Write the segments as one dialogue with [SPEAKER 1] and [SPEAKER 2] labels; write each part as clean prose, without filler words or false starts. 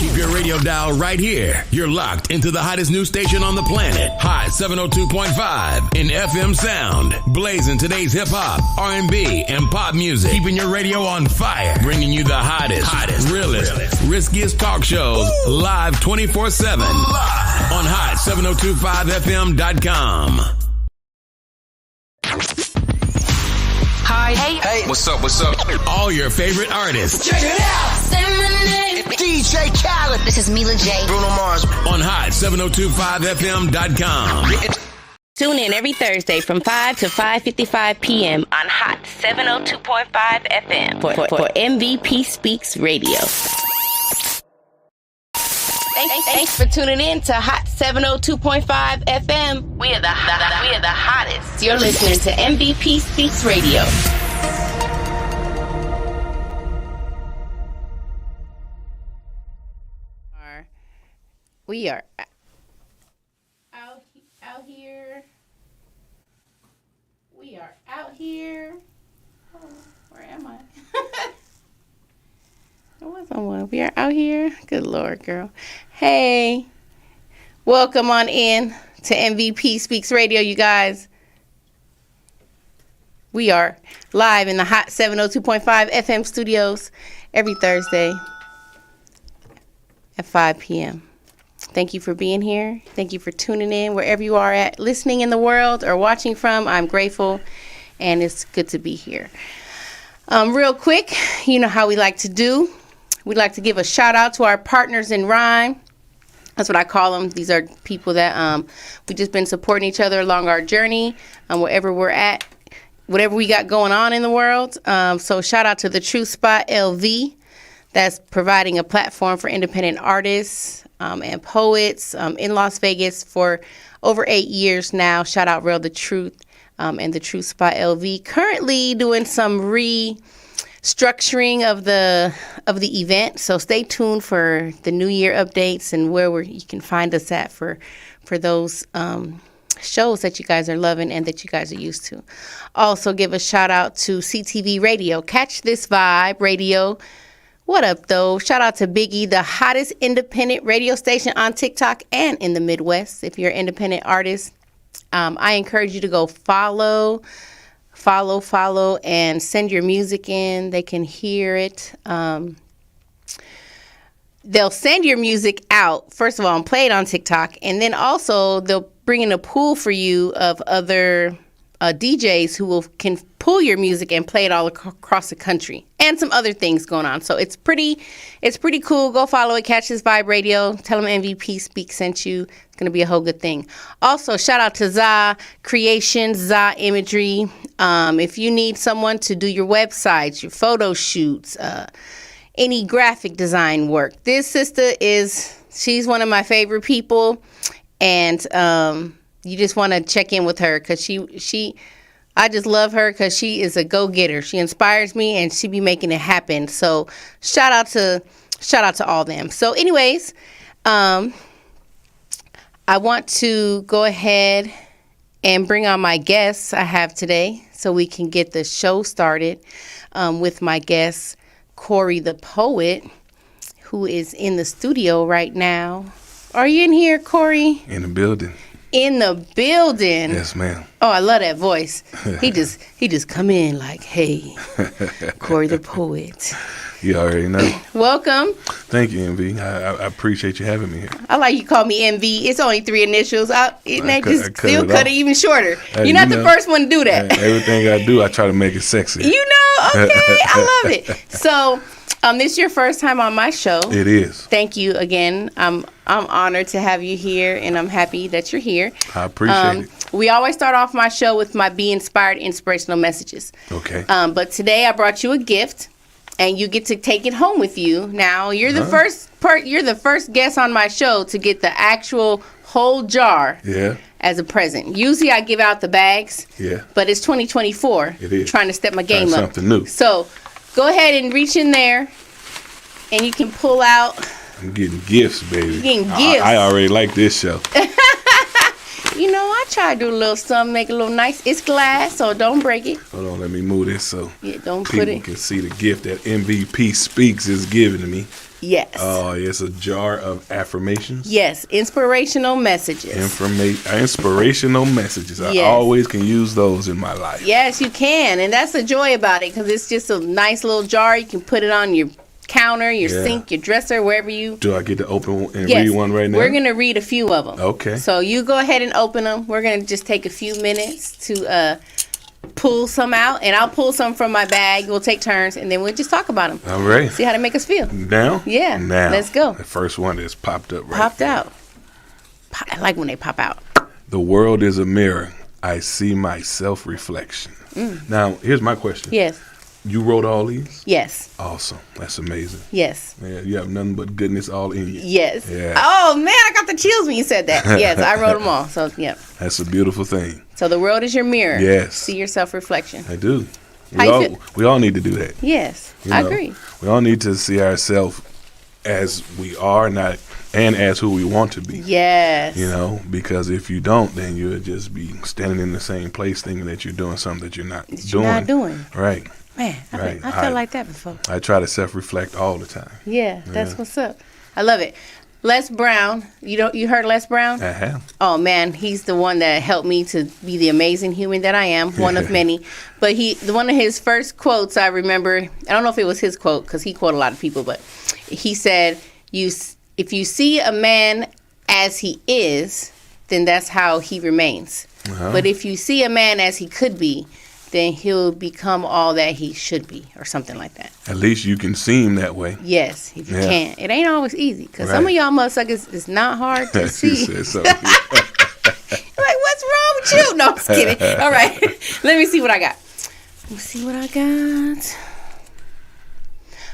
[SPEAKER 1] Keep your radio dial right here. You're locked into the hottest news station on the planet. Hot 702.5 in FM sound. Blazing today's hip hop, R&B, and pop music. Keeping your radio on fire. Bringing you the hottest, realest, riskiest talk shows live 24/7 on hot7025fm.com.
[SPEAKER 2] Hi. Hey. What's up?
[SPEAKER 1] All your favorite artists.
[SPEAKER 3] Check it out.
[SPEAKER 4] Say my name.
[SPEAKER 3] DJ Khaled.
[SPEAKER 4] This is Mila J.
[SPEAKER 3] Bruno Mars.
[SPEAKER 1] On hot7025fm.com.
[SPEAKER 5] Tune in every Thursday from 5 to 5:55 p.m. on Hot 702.5 FM for MVP Speaks Radio. Thanks for tuning in to Hot 702.5 FM. We are the hottest. You're listening to MVP Speaks Radio. We are out here. We are out here. Oh, where am I? There was someone. We are out here. Good Lord, girl. Hey, welcome on in to MVP Speaks Radio, you guys. We are live in the Hot 702.5 FM studios every Thursday at 5 p.m. Thank you for being here. Thank you for tuning in wherever you are at, listening in the world or watching from. I'm grateful, and it's good to be here. Real quick, you know how we like to do. We'd like to give a shout out to our partners in rhyme. That's what I call them. These are people that we've just been supporting each other along our journey, wherever we're at, whatever we got going on in the world. So shout out to the True Spot LV. That's providing a platform for independent artists and poets in Las Vegas for over 8 years now. Shout out Real the Truth and the True Spot LV. Currently doing some restructuring of the event, so stay tuned for the New Year updates and where you can find us at for those shows that you guys are loving and that you guys are used to. Also give a shout out to CTV Radio. Catch This Vibe Radio. What up, though? Shout out to Biggie, the hottest independent radio station on TikTok and in the Midwest. If you're an independent artist, I encourage you to go follow, and send your music in. They can hear it. They'll send your music out, first of all, and play it on TikTok. And then also they'll bring in a pool for you of other DJs who can pull your music and play it all across the country, and some other things going on. So it's pretty cool. Go follow it. Catch This Vibe Radio. Tell them MVP Speak sent you. It's going to be a whole good thing. Also, shout out to ZA Creations, ZA Imagery. If you need someone to do your websites, your photo shoots, any graphic design work, this sister she's one of my favorite people, and you just want to check in with her because I just love her because she is a go-getter. She inspires me, and she be making it happen. So shout out to all them. So anyways, I want to go ahead and bring on my guests I have today so we can get the show started with my guest, Corey the Poet, who is in the studio right now. Are you in here, Corey?
[SPEAKER 6] In the building.
[SPEAKER 5] In the building.
[SPEAKER 6] Yes, ma'am.
[SPEAKER 5] Oh, I love that voice. He just come in like, hey, Corey the Poet.
[SPEAKER 6] You already know.
[SPEAKER 5] Welcome.
[SPEAKER 6] Thank you, MV. I appreciate you having me here.
[SPEAKER 5] I like you call me MV. It's only 3 initials. Cut it even shorter.
[SPEAKER 6] Hey,
[SPEAKER 5] You're not the first one to do that.
[SPEAKER 6] Everything I do, I try to make it sexy.
[SPEAKER 5] You know, okay. I love it. So, this is your first time on my show.
[SPEAKER 6] It is.
[SPEAKER 5] Thank you again. I'm honored to have you here, and I'm happy that you're here.
[SPEAKER 6] I appreciate it.
[SPEAKER 5] We always start off my show with my Be Inspired inspirational messages.
[SPEAKER 6] Okay.
[SPEAKER 5] But today I brought you a gift, and you get to take it home with you. Now you're the you're the first guest on my show to get the actual whole jar.
[SPEAKER 6] Yeah.
[SPEAKER 5] As a present. Usually I give out the bags.
[SPEAKER 6] Yeah.
[SPEAKER 5] But it's 2024.
[SPEAKER 6] It is.
[SPEAKER 5] Trying to step my game up.
[SPEAKER 6] Something new.
[SPEAKER 5] So go ahead and reach in there, and you can pull out.
[SPEAKER 6] I'm getting gifts, baby.
[SPEAKER 5] You're getting gifts.
[SPEAKER 6] I already like this show.
[SPEAKER 5] You know, I try to do a little something, make it a little nice. It's glass, so don't break it.
[SPEAKER 6] Hold on, let me move this so
[SPEAKER 5] don't
[SPEAKER 6] people
[SPEAKER 5] put it.
[SPEAKER 6] can see the gift that MVP Speaks is giving to me.
[SPEAKER 5] Yes.
[SPEAKER 6] Oh, it's a jar of affirmations.
[SPEAKER 5] Yes, inspirational messages.
[SPEAKER 6] Inspirational messages. I
[SPEAKER 5] Yes.
[SPEAKER 6] always can use those in my life.
[SPEAKER 5] Yes, you can, and that's the joy about it because it's just a nice little jar. You can put it on your counter, your
[SPEAKER 6] Yeah.
[SPEAKER 5] sink, your dresser, wherever you.
[SPEAKER 6] Do I get to open and
[SPEAKER 5] Yes,
[SPEAKER 6] read one right now?
[SPEAKER 5] we're gonna read a few of them.
[SPEAKER 6] Okay.
[SPEAKER 5] So you go ahead and open them. We're gonna just take a few minutes to pull some out, and I'll pull some from my bag. We'll take turns, and then we'll just talk about them.
[SPEAKER 6] All right.
[SPEAKER 5] See how they make us feel.
[SPEAKER 6] Now?
[SPEAKER 5] Yeah,
[SPEAKER 6] Now.
[SPEAKER 5] let's go.
[SPEAKER 6] The first one is popped up right
[SPEAKER 5] Popped
[SPEAKER 6] there.
[SPEAKER 5] out. I like when they pop out.
[SPEAKER 6] The world is a mirror. I see my self-reflection. Now, here's my question.
[SPEAKER 5] Yes.
[SPEAKER 6] You wrote all these?
[SPEAKER 5] Yes.
[SPEAKER 6] Awesome. That's amazing.
[SPEAKER 5] Yes.
[SPEAKER 6] Yeah, you have nothing but goodness all in you.
[SPEAKER 5] Yes.
[SPEAKER 6] Yeah.
[SPEAKER 5] Oh man, I got the chills when you said that. Yes, I wrote them all. So yeah.
[SPEAKER 6] That's a beautiful thing.
[SPEAKER 5] So the world is your mirror.
[SPEAKER 6] Yes.
[SPEAKER 5] See your self-reflection.
[SPEAKER 6] I do.
[SPEAKER 5] How you feel?
[SPEAKER 6] We all need to do that.
[SPEAKER 5] Yes,
[SPEAKER 6] You
[SPEAKER 5] I
[SPEAKER 6] know?
[SPEAKER 5] agree.
[SPEAKER 6] We all need to see ourselves as we are, not and as who we want to be.
[SPEAKER 5] Yes.
[SPEAKER 6] You know, because if you don't, then you'll just be standing in the same place thinking that you're doing something that you're not
[SPEAKER 5] That
[SPEAKER 6] doing.
[SPEAKER 5] you're not doing.
[SPEAKER 6] Right.
[SPEAKER 5] Man,
[SPEAKER 6] Right.
[SPEAKER 5] I felt like that before.
[SPEAKER 6] I try to self-reflect all the time.
[SPEAKER 5] Yeah, that's
[SPEAKER 6] Yeah.
[SPEAKER 5] what's up. I love it. Les Brown, you heard Les Brown?
[SPEAKER 6] I have.
[SPEAKER 5] Oh man, he's the one that helped me to be the amazing human that I am, one of many. But one of his first quotes I remember, I don't know if it was his quote because he quoted a lot of people, but he said, if you see a man as he is, then that's how he remains.
[SPEAKER 6] Uh-huh.
[SPEAKER 5] But if you see a man as he could be, then he'll become all that he should be, or something like that.
[SPEAKER 6] At least you can see him that way.
[SPEAKER 5] Yes, if you
[SPEAKER 6] Yeah.
[SPEAKER 5] can. It ain't always easy, because some of
[SPEAKER 6] Right.
[SPEAKER 5] y'all motherfuckers, it's not hard to
[SPEAKER 6] You
[SPEAKER 5] see.
[SPEAKER 6] said so.
[SPEAKER 5] Like, what's wrong with you? No, I'm just kidding. All right, let me see what I got.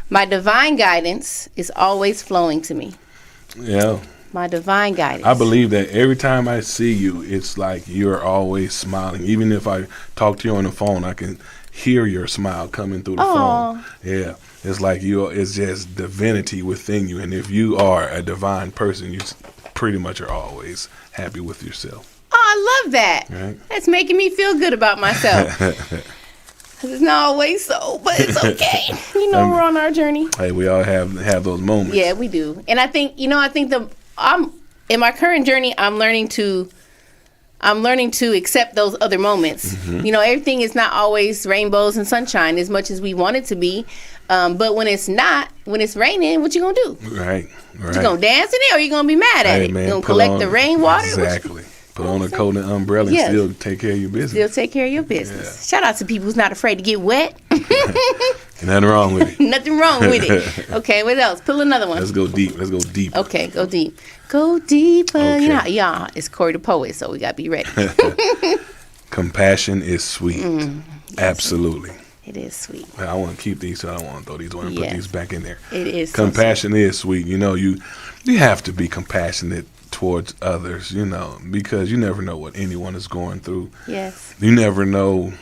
[SPEAKER 5] My divine guidance is always flowing to me.
[SPEAKER 6] Yeah.
[SPEAKER 5] My divine guidance.
[SPEAKER 6] I believe that every time I see you, it's like you're always smiling. Even if I talk to you on the phone, I can hear your smile coming through the
[SPEAKER 5] Aw.
[SPEAKER 6] phone. Yeah. It's like it's just divinity within you. And if you are a divine person, you pretty much are always happy with yourself.
[SPEAKER 5] Oh, I love that.
[SPEAKER 6] Right.
[SPEAKER 5] That's making me feel good about myself. 'Cause it's not always so, but it's okay. You know, we're on our journey.
[SPEAKER 6] Hey, we all have those moments.
[SPEAKER 5] Yeah, we do. And I think I'm in my current journey, I'm learning to accept those other moments.
[SPEAKER 6] Mm-hmm.
[SPEAKER 5] You know, everything is not always rainbows and sunshine as much as we want it to be. But when it's not, when it's raining, what you gonna do?
[SPEAKER 6] Right.
[SPEAKER 5] You gonna dance in it, or you gonna be mad at
[SPEAKER 6] Hey,
[SPEAKER 5] it?
[SPEAKER 6] man,
[SPEAKER 5] You gonna
[SPEAKER 6] put
[SPEAKER 5] collect
[SPEAKER 6] on-
[SPEAKER 5] the rainwater?
[SPEAKER 6] Exactly. Put on a coat and umbrella and
[SPEAKER 5] Yes.
[SPEAKER 6] still take care of your
[SPEAKER 5] Still
[SPEAKER 6] business.
[SPEAKER 5] take care of your business. Shout out to people who's not afraid to get wet.
[SPEAKER 6] Nothing wrong with it.
[SPEAKER 5] Nothing wrong with it. Okay, what else? Pull another one.
[SPEAKER 6] Let's go deep. Let's go deeper.
[SPEAKER 5] Okay, go deep. Go deeper.
[SPEAKER 6] Okay.
[SPEAKER 5] You know, yeah, it's Corey the Poet, so we gotta be ready.
[SPEAKER 6] Compassion is sweet. Absolutely.
[SPEAKER 5] It is sweet.
[SPEAKER 6] I want to keep these, so I don't want to throw these away and put
[SPEAKER 5] Yes.
[SPEAKER 6] these back in there.
[SPEAKER 5] It is. So
[SPEAKER 6] Compassion is sweet. You know, you have to be compassionate towards others, you know, because you never know what anyone is going through.
[SPEAKER 5] sweet. Yes.
[SPEAKER 6] You never know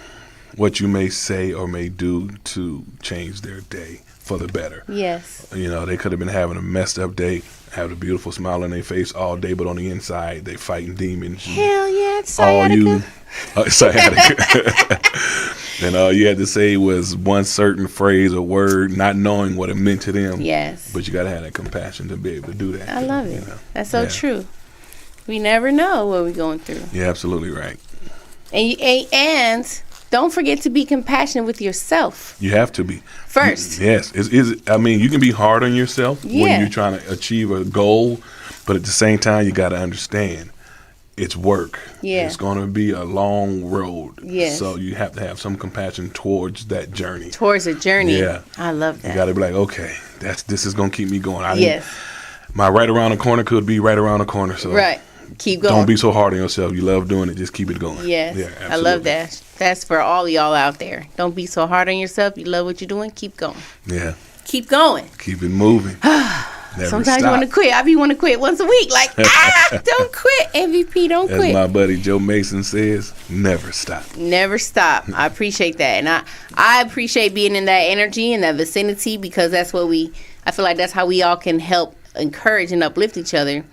[SPEAKER 6] what you may say or may do to change their day for the better.
[SPEAKER 5] Yes.
[SPEAKER 6] You know, they could have been having a messed up day, have a beautiful smile on their face all day, but on the inside, they fighting demons.
[SPEAKER 5] Hell yeah, it's
[SPEAKER 6] All
[SPEAKER 5] sciatica.
[SPEAKER 6] you, sciatica. And all you had to say was one certain phrase or word, not knowing what it meant to them.
[SPEAKER 5] Yes.
[SPEAKER 6] But you got to have that compassion to be able to do that.
[SPEAKER 5] I love it.
[SPEAKER 6] You know?
[SPEAKER 5] That's so
[SPEAKER 6] Yeah.
[SPEAKER 5] true. We never know what we're going through.
[SPEAKER 6] You're absolutely right.
[SPEAKER 5] And don't forget to be compassionate with yourself
[SPEAKER 6] You have to be.
[SPEAKER 5] first.
[SPEAKER 6] Yes. I mean, you can be hard on yourself
[SPEAKER 5] Yeah.
[SPEAKER 6] when you're trying to achieve a goal, but at the same time, you got to understand it's work.
[SPEAKER 5] Yeah.
[SPEAKER 6] It's going to be a long road.
[SPEAKER 5] Yes.
[SPEAKER 6] So you have to have some compassion towards that journey.
[SPEAKER 5] Towards a journey.
[SPEAKER 6] Yeah.
[SPEAKER 5] I love
[SPEAKER 6] You
[SPEAKER 5] that.
[SPEAKER 6] got to be like, okay, this is going to keep me going.
[SPEAKER 5] Yes.
[SPEAKER 6] My right around the corner could be right around the corner. So
[SPEAKER 5] Right. Keep going.
[SPEAKER 6] don't be so hard on yourself. You love doing it. Just keep it going.
[SPEAKER 5] Yes.
[SPEAKER 6] Yeah,
[SPEAKER 5] I love
[SPEAKER 6] absolutely.
[SPEAKER 5] that. That's for all of y'all out there. Don't be so hard on yourself. You love what you're doing. Keep going.
[SPEAKER 6] Yeah.
[SPEAKER 5] Keep going.
[SPEAKER 6] Keep it moving. Never
[SPEAKER 5] Sometimes
[SPEAKER 6] stop.
[SPEAKER 5] you want to quit. I be want to quit once a week. Like, don't quit. MVP, don't
[SPEAKER 6] As
[SPEAKER 5] quit.
[SPEAKER 6] my buddy Joe Mason says, never stop.
[SPEAKER 5] Never stop. I appreciate that. And I appreciate being in that energy and that vicinity, because that's what I feel like that's how we all can help encourage and uplift each other.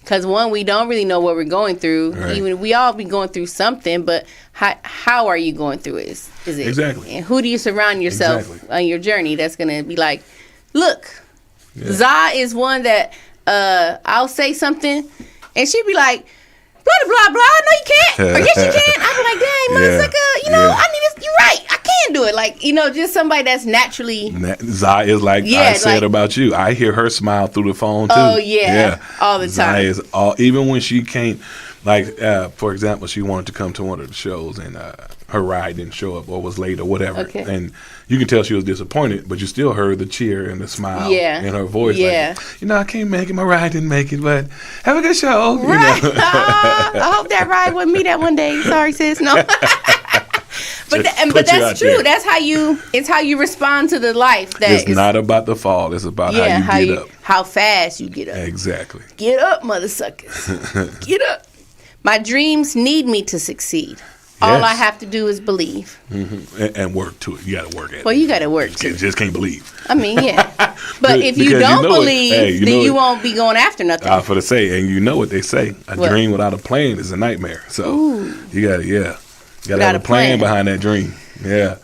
[SPEAKER 5] Because one, we don't really know what we're going through.
[SPEAKER 6] Right.
[SPEAKER 5] Even we all be going through something, but how are you going through it? Is it
[SPEAKER 6] Exactly.
[SPEAKER 5] And who do you surround yourself
[SPEAKER 6] Exactly.
[SPEAKER 5] on your journey that's going to be like, look,
[SPEAKER 6] Yeah.
[SPEAKER 5] Zah is one that I'll say something, and she'd be like, blah, blah, blah, no, you can't. Or yes, you can. I'd be like, dang, motherfucker, you know, I need this. You're right. I can do it. Like, you know, just somebody that's naturally.
[SPEAKER 6] Zah is like I said about you. I hear her smile through the phone, too.
[SPEAKER 5] Oh, yeah. All the time.
[SPEAKER 6] Zah is even when she can't, like, for example, she wanted to come to one of the shows, and her ride didn't show up or was late or whatever.
[SPEAKER 5] Okay.
[SPEAKER 6] And you can tell she was disappointed, but you still heard the cheer and the smile in her voice.
[SPEAKER 5] Yeah.
[SPEAKER 6] Like, you know, I can't make it. My ride didn't make it, but have a good show.
[SPEAKER 5] Right.
[SPEAKER 6] You know?
[SPEAKER 5] I hope that ride wasn't me that one day. Sorry, sis. No. But that's true.
[SPEAKER 6] There.
[SPEAKER 5] That's it's how you respond to the life.
[SPEAKER 6] It's not about the fall. It's about how you get up.
[SPEAKER 5] How fast you get up.
[SPEAKER 6] Exactly.
[SPEAKER 5] Get up, mother suckers. Get up. My dreams need me to succeed. All I have to do is believe.
[SPEAKER 6] Mm-hmm. And work to it. You got to work at it.
[SPEAKER 5] Well, you got to work to it.
[SPEAKER 6] You just can't believe.
[SPEAKER 5] I mean, yeah. But if you don't believe, then you won't be going after nothing.
[SPEAKER 6] I was going to say, and you know what they say, a dream without a plan is a nightmare. So you got to, you got to have a plan behind that dream. Yeah.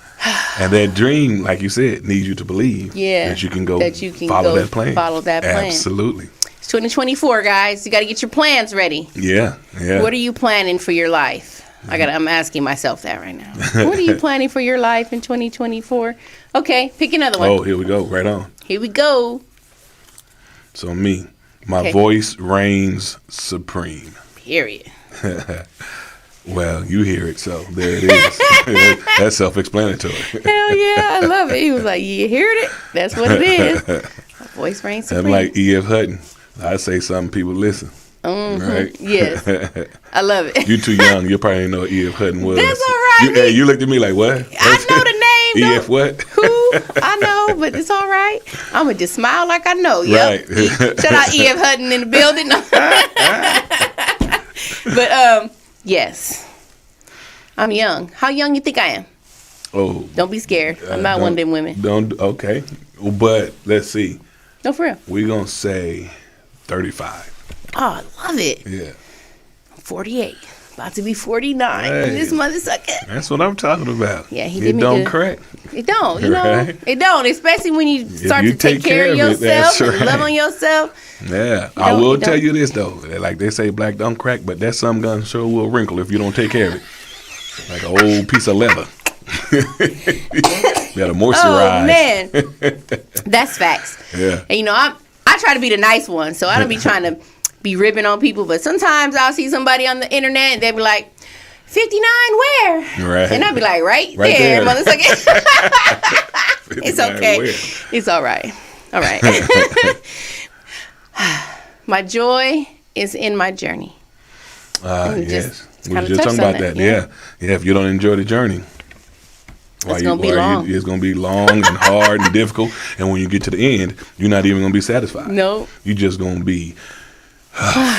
[SPEAKER 6] And that dream, like you said, needs you to believe that you can follow that plan.
[SPEAKER 5] Follow that plan.
[SPEAKER 6] Absolutely.
[SPEAKER 5] It's 2024, guys. You got to get your plans ready.
[SPEAKER 6] Yeah.
[SPEAKER 5] What are you planning for your life? I'm asking myself that right now. What are you planning for your life in 2024? Okay, pick another one.
[SPEAKER 6] Oh, here we go. Right on.
[SPEAKER 5] Here we go.
[SPEAKER 6] So my voice reigns supreme.
[SPEAKER 5] Period.
[SPEAKER 6] Well, you hear it, so there it is. That's self-explanatory.
[SPEAKER 5] Hell yeah, I love it. He was like, you heard it? That's what it is. My voice reigns supreme.
[SPEAKER 6] I'm like E.F. Hutton. I say something, people listen.
[SPEAKER 5] Mm-hmm.
[SPEAKER 6] Right?
[SPEAKER 5] Yes. I love it.
[SPEAKER 6] You're too young. You probably didn't know what E.F. Hutton was.
[SPEAKER 5] That's all right.
[SPEAKER 6] You looked at me like, what?
[SPEAKER 5] I know the name.
[SPEAKER 6] E.F. what?
[SPEAKER 5] Who? I know, but it's all right. I'm going to just smile like I know. Yep.
[SPEAKER 6] Right.
[SPEAKER 5] Shout out E.F. Hutton in the building. But, yes. I'm young. How young you think I am?
[SPEAKER 6] Oh.
[SPEAKER 5] Don't be scared. I'm not one of them women.
[SPEAKER 6] Okay. But let's see.
[SPEAKER 5] No, for real.
[SPEAKER 6] We're going to say 35.
[SPEAKER 5] Oh, I love it.
[SPEAKER 6] Yeah.
[SPEAKER 5] 48. About to be 49.
[SPEAKER 6] Hey,
[SPEAKER 5] This mother sucker.
[SPEAKER 6] That's what I'm talking about.
[SPEAKER 5] Yeah, he did me
[SPEAKER 6] don't
[SPEAKER 5] good.
[SPEAKER 6] crack.
[SPEAKER 5] It don't, you know.
[SPEAKER 6] Right?
[SPEAKER 5] It don't, especially when you start to take care of yourself and love on yourself.
[SPEAKER 6] Yeah. I will tell you this, though. Like they say, black don't crack, but that some gun sure will wrinkle if you don't take care of it. Like an old piece of leather. You gotta moisturize.
[SPEAKER 5] Oh, man. That's facts.
[SPEAKER 6] Yeah.
[SPEAKER 5] And, you know, I try to be the nice one, so I don't be trying to be ribbing on people, but sometimes I'll see somebody on the internet and they'll be like, 59 where?
[SPEAKER 6] Right.
[SPEAKER 5] And I'll be like, right there. Motherfucker. It's okay.
[SPEAKER 6] Where?
[SPEAKER 5] It's all right. All right. My joy is in my journey.
[SPEAKER 6] Yes. We were just talking about that. Yeah. If you don't enjoy the journey,
[SPEAKER 5] it's going to be long.
[SPEAKER 6] It's going to be long and hard and difficult. And when you get to the end, you're not even going to be satisfied.
[SPEAKER 5] No.
[SPEAKER 6] You're just going to be,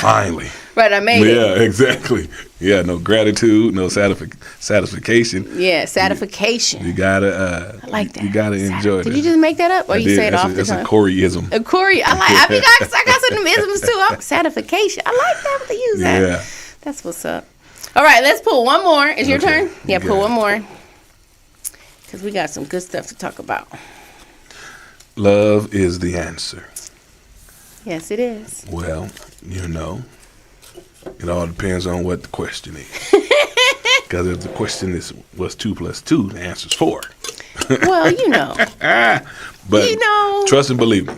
[SPEAKER 6] finally.
[SPEAKER 5] Right, I made it.
[SPEAKER 6] Yeah, exactly. Yeah, no gratitude, no satisfaction.
[SPEAKER 5] Yeah, satisfaction.
[SPEAKER 6] You gotta.
[SPEAKER 5] I like that.
[SPEAKER 6] You gotta enjoy it.
[SPEAKER 5] Did you just make that up, or you say it off the time?
[SPEAKER 6] That's a Coreyism.
[SPEAKER 5] A Corey. I got some isms too. Satisfaction. I like that. What they use that.
[SPEAKER 6] Yeah.
[SPEAKER 5] That's what's up. All right, let's pull one more. Is your turn? Yeah, pull one more. Because we got some good stuff to talk about.
[SPEAKER 6] Love is the answer.
[SPEAKER 5] Yes, it is.
[SPEAKER 6] Well, you know, it all depends on what the question is. Because if the question is, what's 2 + 2, the answer's 4.
[SPEAKER 5] Well, you know.
[SPEAKER 6] But
[SPEAKER 5] you know.
[SPEAKER 6] Trust and believe me,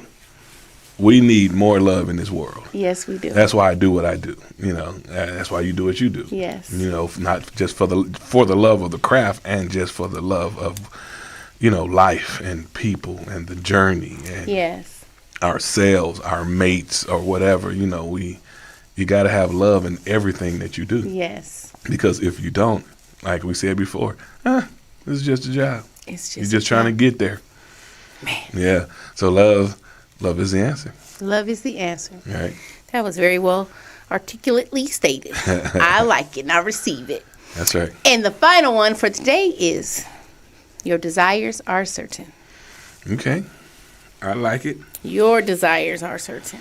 [SPEAKER 6] we need more love in this world.
[SPEAKER 5] Yes, we do.
[SPEAKER 6] That's why I do what I do. You know, that's why you do what you do.
[SPEAKER 5] Yes.
[SPEAKER 6] You know, not just for the love of the craft and just for the love of, you know, life and people and the journey and
[SPEAKER 5] yes.
[SPEAKER 6] ourselves, our mates or whatever. You know, you got to have love in everything that you do.
[SPEAKER 5] Yes.
[SPEAKER 6] Because if you don't, like we said before, this is just a job.
[SPEAKER 5] It's just
[SPEAKER 6] you're just trying to get there.
[SPEAKER 5] Man.
[SPEAKER 6] Yeah. So love is the answer.
[SPEAKER 5] Love is the answer.
[SPEAKER 6] Right.
[SPEAKER 5] That was very well articulately stated. I like it and I receive it.
[SPEAKER 6] That's right.
[SPEAKER 5] And the final one for today is your desires are certain.
[SPEAKER 6] Okay. I like it.
[SPEAKER 5] Your desires are certain.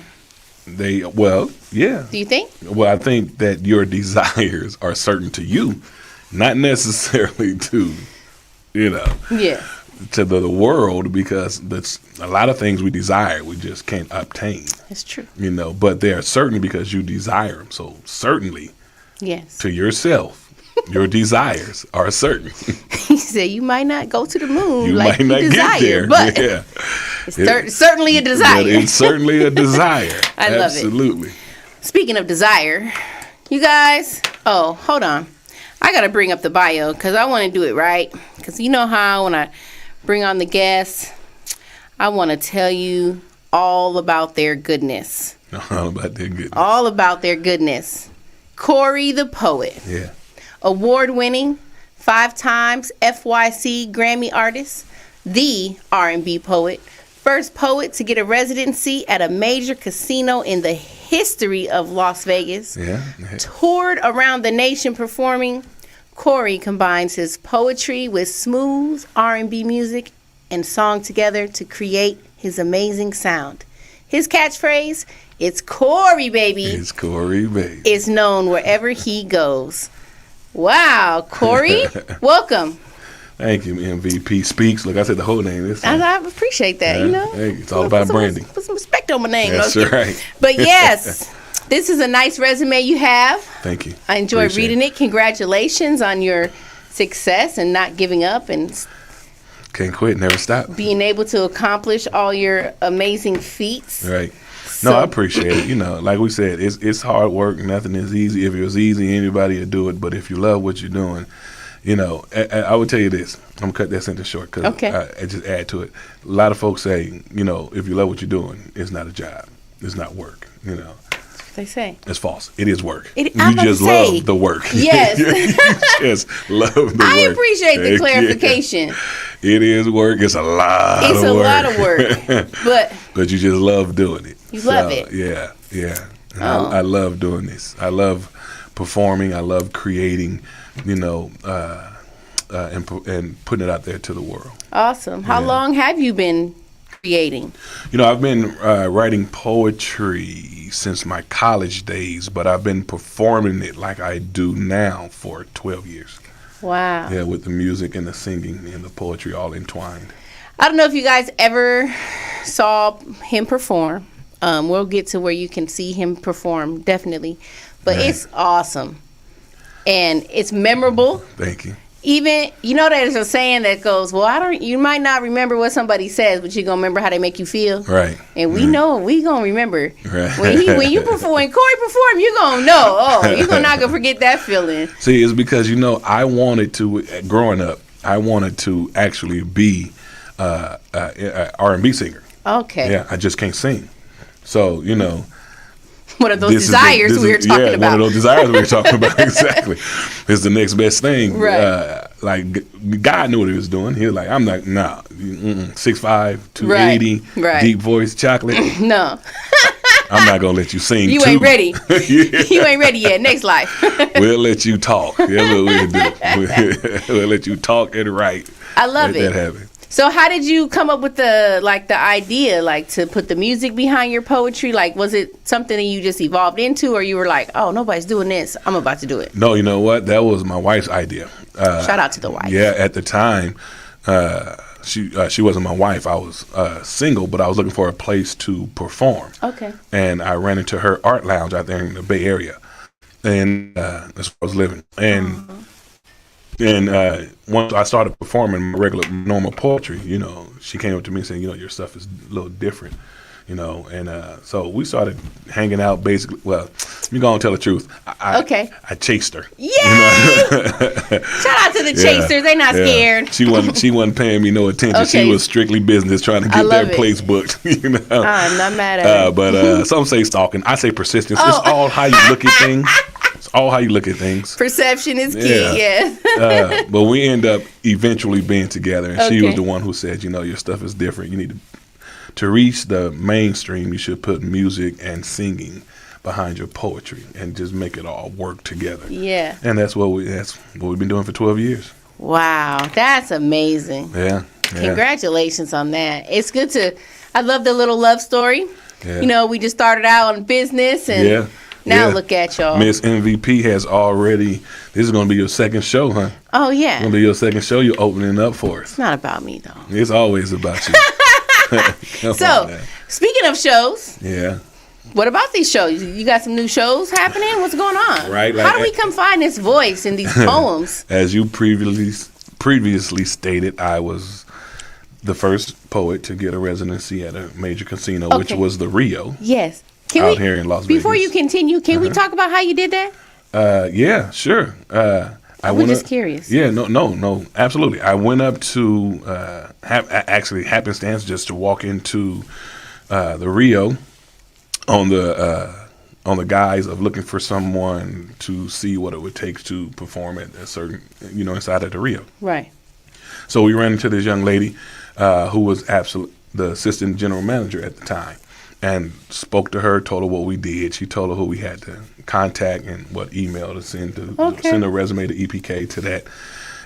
[SPEAKER 6] Yeah.
[SPEAKER 5] Do you think?
[SPEAKER 6] Well, I think that your desires are certain to you, not necessarily to, you know.
[SPEAKER 5] Yeah.
[SPEAKER 6] to the world because that's a lot of things we desire we just can't obtain.
[SPEAKER 5] It's true.
[SPEAKER 6] You know, but they are certainly because you desire them. So certainly,
[SPEAKER 5] yes,
[SPEAKER 6] to yourself, your desires are certain.
[SPEAKER 5] He said you might not go to the moon,
[SPEAKER 6] you
[SPEAKER 5] like
[SPEAKER 6] might not
[SPEAKER 5] you desire,
[SPEAKER 6] get there,
[SPEAKER 5] but
[SPEAKER 6] yeah.
[SPEAKER 5] it's certainly a desire.
[SPEAKER 6] It's certainly a desire.
[SPEAKER 5] I love it.
[SPEAKER 6] Absolutely.
[SPEAKER 5] Speaking of desire, you guys. Oh, hold on. I gotta bring up the bio because I want to do it right. Because you know how when I bring on the guests, I want to tell you all about their goodness.
[SPEAKER 6] All about their goodness.
[SPEAKER 5] All about their goodness. Corey the Poet.
[SPEAKER 6] Yeah.
[SPEAKER 5] Award-winning, 5 times FYC Grammy artist, the R&B poet, first poet to get a residency at a major casino in the history of Las Vegas.
[SPEAKER 6] Yeah.
[SPEAKER 5] Toured around the nation performing. Corey combines his poetry with smooth R&B music and song together to create his amazing sound. His catchphrase, "It's Corey, baby."
[SPEAKER 6] It's Corey, baby.
[SPEAKER 5] Is known wherever he goes. Wow, Corey, welcome.
[SPEAKER 6] Thank you, MVP Speaks. Look, I said the whole name this time.
[SPEAKER 5] I appreciate that, you know.
[SPEAKER 6] Hey, it's all about branding.
[SPEAKER 5] Put some respect on my name.
[SPEAKER 6] That's right.
[SPEAKER 5] But yes, this is a nice resume you have.
[SPEAKER 6] Thank you.
[SPEAKER 5] I enjoyed reading it. Congratulations on your success and not giving up and
[SPEAKER 6] can't quit, never stop.
[SPEAKER 5] Being able to accomplish all your amazing feats.
[SPEAKER 6] Right. No, I appreciate it. You know, like we said, it's hard work. Nothing is easy. If it was easy, anybody would do it. But if you love what you're doing, you know, I would tell you this. I'm going to cut that sentence short because I just add to it. A lot of folks say, you know, if you love what you're doing, it's not a job. It's not work, you know.
[SPEAKER 5] They say.
[SPEAKER 6] It's false. It is work.
[SPEAKER 5] You
[SPEAKER 6] just love the work.
[SPEAKER 5] Yes.
[SPEAKER 6] You just love the work.
[SPEAKER 5] I appreciate the clarification.
[SPEAKER 6] Yeah. It is work. It's a lot of work.
[SPEAKER 5] It's a lot of work. But
[SPEAKER 6] you just love doing it.
[SPEAKER 5] You love it.
[SPEAKER 6] Yeah, yeah. And I love doing this. I love performing. I love creating, you know, and putting it out there to the world.
[SPEAKER 5] Awesome. How long have you been creating?
[SPEAKER 6] You know, I've been writing poetry since my college days, but I've been performing it like I do now for 12 years.
[SPEAKER 5] Wow.
[SPEAKER 6] Yeah, with the music and the singing and the poetry all entwined.
[SPEAKER 5] I don't know if you guys ever saw him perform. We'll get to where you can see him perform, definitely. But it's awesome. And it's memorable.
[SPEAKER 6] Thank you.
[SPEAKER 5] Even, you know, there's a saying that goes, well, you might not remember what somebody says, but you're going to remember how they make you feel.
[SPEAKER 6] Right.
[SPEAKER 5] And we know, we going to remember.
[SPEAKER 6] Right.
[SPEAKER 5] When Corey perform, you're going to know. Oh, you're not going to forget that feeling.
[SPEAKER 6] See, it's because, you know, I wanted to, growing up, I wanted to actually be an R&B singer.
[SPEAKER 5] Okay.
[SPEAKER 6] Yeah, I just can't sing. So, you know.
[SPEAKER 5] One of those desires we were talking about.
[SPEAKER 6] Yeah, one of those desires we were talking about. Exactly. It's the next best thing.
[SPEAKER 5] Right.
[SPEAKER 6] Like, God knew what he was doing. He was like, I'm like, nah, 6'5", 280,
[SPEAKER 5] right.
[SPEAKER 6] Deep voice, chocolate.
[SPEAKER 5] No.
[SPEAKER 6] I'm not going to let you sing.
[SPEAKER 5] You ain't ready. You ain't ready yet. Next life.
[SPEAKER 6] We'll let you talk. That's what we'll do. We'll let you talk and write.
[SPEAKER 5] I love it.
[SPEAKER 6] Let that happen.
[SPEAKER 5] So how did you come up with the idea, like, to put the music behind your poetry? Like, was it something that you just evolved into, or you were like, oh, nobody's doing this, I'm about to do it?
[SPEAKER 6] No, you know what? That was my wife's idea.
[SPEAKER 5] Shout out to the wife.
[SPEAKER 6] Yeah, at the time, she wasn't my wife. I was single, but I was looking for a place to perform.
[SPEAKER 5] Okay.
[SPEAKER 6] And I ran into her art lounge out there in the Bay Area, and that's where I was living. And once I started performing my regular, normal poetry, you know, she came up to me saying, you know, your stuff is a little different, you know. And so we started hanging out basically. Well, you're going to tell the truth. I chased her.
[SPEAKER 5] Yay! You know? Shout out to the chasers. They're not scared.
[SPEAKER 6] She wasn't paying me no attention.
[SPEAKER 5] Okay.
[SPEAKER 6] She was strictly business, trying to get their place booked. You know?
[SPEAKER 5] I'm not mad at her.
[SPEAKER 6] But some say stalking. I say persistence. It's all how you look at things. It's all how you look at things.
[SPEAKER 5] Perception is key, yeah.
[SPEAKER 6] But we end up eventually being together, and she was the one who said, you know, your stuff is different. You need to reach the mainstream, you should put music and singing behind your poetry and just make it all work together.
[SPEAKER 5] Yeah.
[SPEAKER 6] And that's what we've been doing for 12 years.
[SPEAKER 5] Wow, that's amazing.
[SPEAKER 6] Yeah.
[SPEAKER 5] Congratulations on that. It's good I love the little love story.
[SPEAKER 6] Yeah.
[SPEAKER 5] You know, we just started out on business and Now look at y'all.
[SPEAKER 6] Miss MVP has already. This is going to be your second show, huh?
[SPEAKER 5] Oh yeah.
[SPEAKER 6] It's going to be your second show. You're opening up for us.
[SPEAKER 5] It's not about me though.
[SPEAKER 6] It's always about you.
[SPEAKER 5] So, speaking of shows.
[SPEAKER 6] Yeah.
[SPEAKER 5] What about these shows? You got some new shows happening? What's going on?
[SPEAKER 6] Right.
[SPEAKER 5] How do we come find this voice in these poems?
[SPEAKER 6] As you previously stated, I was the first poet to get a residency at a major casino, which was the Rio.
[SPEAKER 5] Yes.
[SPEAKER 6] Here in Las Vegas.
[SPEAKER 5] Before you continue, can we talk about how you did that?
[SPEAKER 6] Yeah, sure.
[SPEAKER 5] I'm just curious.
[SPEAKER 6] Yeah, no, absolutely. I went up to actually happenstance just to walk into the Rio on the guise of looking for someone to see what it would take to perform at a certain, inside of the Rio.
[SPEAKER 5] Right.
[SPEAKER 6] So we ran into this young lady who was the assistant general manager at the time, and spoke to her, told her what we did. She told her who we had to contact and what email to send a resume to EPK to that.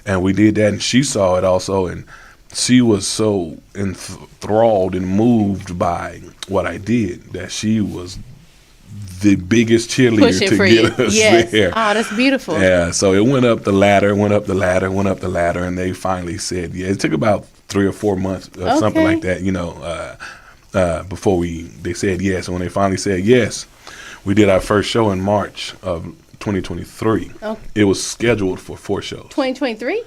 [SPEAKER 6] And we did that, and she saw it also, and she was so enthralled and moved by what I did that she was the biggest cheerleader to get us there.
[SPEAKER 5] Oh, that's beautiful.
[SPEAKER 6] Yeah, so it went up the ladder, and they finally said, yeah, it took about 3 or 4 months or something like that, before they said yes. And when they finally said yes, we did our first show in March of 2023. Okay. It was scheduled for 4 shows.
[SPEAKER 5] 2023?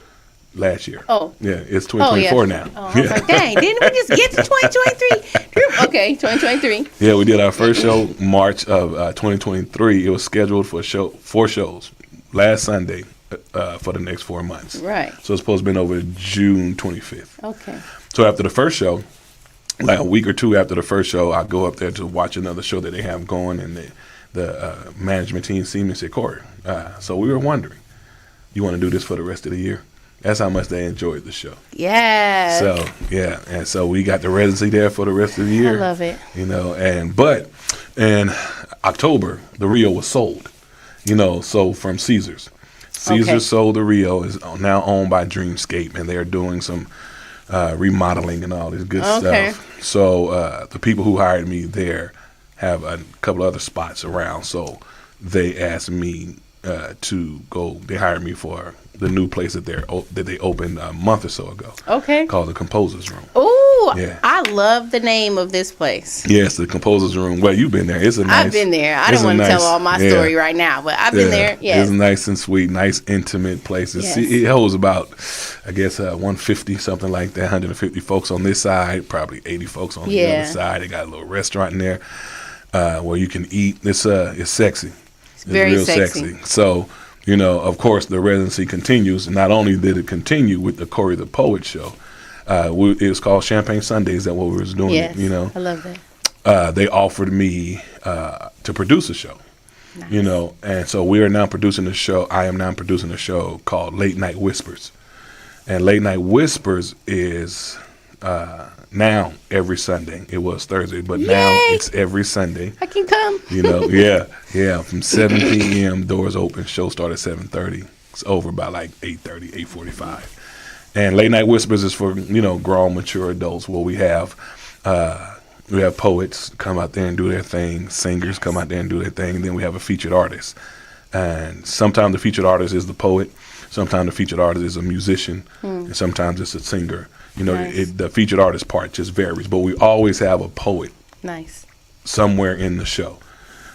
[SPEAKER 6] Last year.
[SPEAKER 5] Oh.
[SPEAKER 6] Yeah, it's 2024 now.
[SPEAKER 5] Oh, I was like, dang, didn't we just get to 2023? Okay, 2023.
[SPEAKER 6] Yeah, we did our first show March of 2023. It was scheduled for 4 shows last Sunday for the next 4 months.
[SPEAKER 5] Right.
[SPEAKER 6] So it's supposed to be over June 25th.
[SPEAKER 5] Okay.
[SPEAKER 6] So after the first show, like a week or 2 after the first show, I go up there to watch another show that they have going, and the management team see me and say, Corey, so we were wondering, you want to do this for the rest of the year? That's how much they enjoyed the show.
[SPEAKER 5] Yeah.
[SPEAKER 6] So, yeah. And so we got the residency there for the rest of the year.
[SPEAKER 5] I love it.
[SPEAKER 6] But in October, the Rio was sold, so from Caesars. Caesars sold the Rio, is now owned by Dreamscape, and they're doing some remodeling and all this good stuff. So the people who hired me there have a couple other spots around. So they asked me to go. They hired me for the new place that they opened a month or so ago. Okay. Called the Composers Room.
[SPEAKER 5] Ooh, yeah. I love the name of this place.
[SPEAKER 6] Yes, the Composers Room. Well, you've been there. I've
[SPEAKER 5] been there. I don't want to tell all my story right now, but I've been there. Yeah.
[SPEAKER 6] It's nice and sweet, nice intimate place. Yes. It holds about, I guess, 150, something like that, 150 folks on this side, probably 80 folks on the other side. They got a little restaurant in there where you can eat. It's sexy. It's
[SPEAKER 5] very
[SPEAKER 6] real sexy. So, of course, the residency continues. Not only did it continue with the Corey the Poet show, it was called Champagne Sundays. That what we was doing.
[SPEAKER 5] Yes, I love that.
[SPEAKER 6] They offered me to produce a show. Nice. And so we are now producing a show. I am now producing a show called Late Night Whispers, and Late Night Whispers is now every Sunday. It was Thursday, but now it's every Sunday.
[SPEAKER 5] I can come.
[SPEAKER 6] From 7 p.m. doors open. Show start at 7:30. It's over by like 8:30, 8:45. And Late Night Whispers is for grown, mature adults. Where we have poets come out there and do their thing. Singers come out there and do their thing. And then we have a featured artist. And sometimes the featured artist is the poet. Sometimes the featured artist is a musician. And sometimes it's a singer. The featured artist part just varies, but we always have a poet somewhere in the show,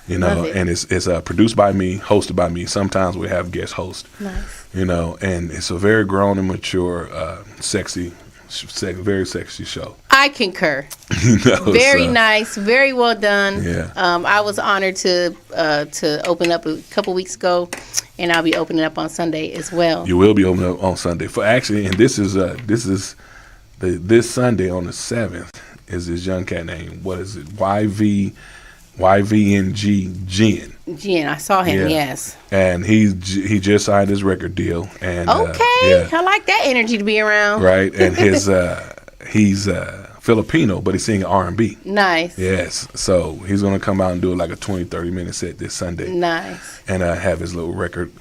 [SPEAKER 6] and it's produced by me, hosted by me. Sometimes we have guest hosts, and it's a very grown and mature, very sexy show.
[SPEAKER 5] I concur. Very nice, very well done.
[SPEAKER 6] Yeah.
[SPEAKER 5] I was honored to open up a couple weeks ago, and I'll be opening up on Sunday as well.
[SPEAKER 6] You will be opening up on Sunday and this is this Sunday on the 7th is this young cat named, what is it, YVNG Jen.
[SPEAKER 5] Jen, I saw him, yes.
[SPEAKER 6] And he just signed his record deal. And
[SPEAKER 5] I like that energy to be around.
[SPEAKER 6] Right, and he's Filipino, but he's singing R&B.
[SPEAKER 5] Nice.
[SPEAKER 6] Yes, so he's going to come out and do like a 20-30 minute set this Sunday.
[SPEAKER 5] Nice.
[SPEAKER 6] And have his little record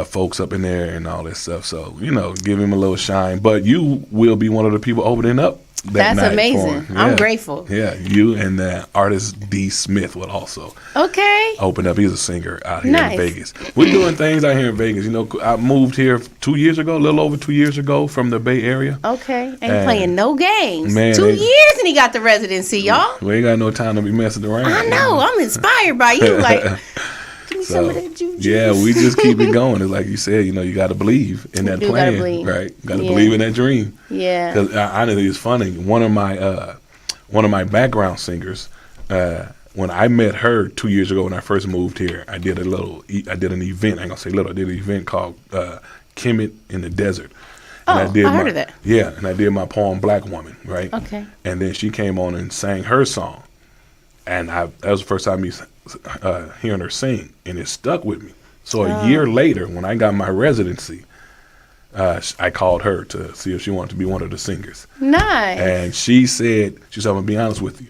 [SPEAKER 6] folks up in there and all this stuff. So, give him a little shine. But you will be one of the people opening up
[SPEAKER 5] That's
[SPEAKER 6] night
[SPEAKER 5] amazing.
[SPEAKER 6] Yeah.
[SPEAKER 5] I'm grateful.
[SPEAKER 6] Yeah, you and artist D. Smith would also open up. He's a singer out here in Vegas. We're doing things out here in Vegas. You know, I moved here 2 years ago, a little over 2 years ago from the Bay Area.
[SPEAKER 5] Okay, ain't playing no games.
[SPEAKER 6] Man,
[SPEAKER 5] 2 years and he got the residency, y'all.
[SPEAKER 6] We ain't got no time to be messing around.
[SPEAKER 5] I know. I'm inspired by you. Like, give me some of that juju.
[SPEAKER 6] Yeah, we just keep it going. It's like you said, you know, you got to believe in that plan, right? Got to believe in that dream.
[SPEAKER 5] Yeah.
[SPEAKER 6] Because honestly, it's funny. One of my background singers, when I met her 2 years ago when I first moved here, I did an event. I ain't gonna say little. I did an event called Kemet in the Desert. And
[SPEAKER 5] I heard of that.
[SPEAKER 6] Yeah, and I did my poem Black Woman, right?
[SPEAKER 5] Okay.
[SPEAKER 6] And then she came on and sang her song, and that was the first time me hearing her sing, and it stuck with me. So a year later, when I got my residency, I called her to see if she wanted to be one of the singers.
[SPEAKER 5] Nice.
[SPEAKER 6] And she said, I'm gonna be honest with you.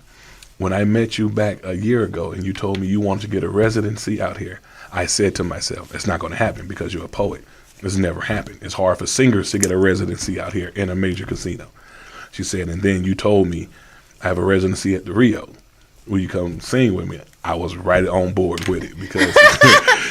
[SPEAKER 6] When I met you back a year ago and you told me you wanted to get a residency out here, I said to myself, it's not going to happen because you're a poet. It's never happened. It's hard for singers to get a residency out here in a major casino. She said, and then you told me I have a residency at the Rio. Will you come sing with me? I was right on board with it because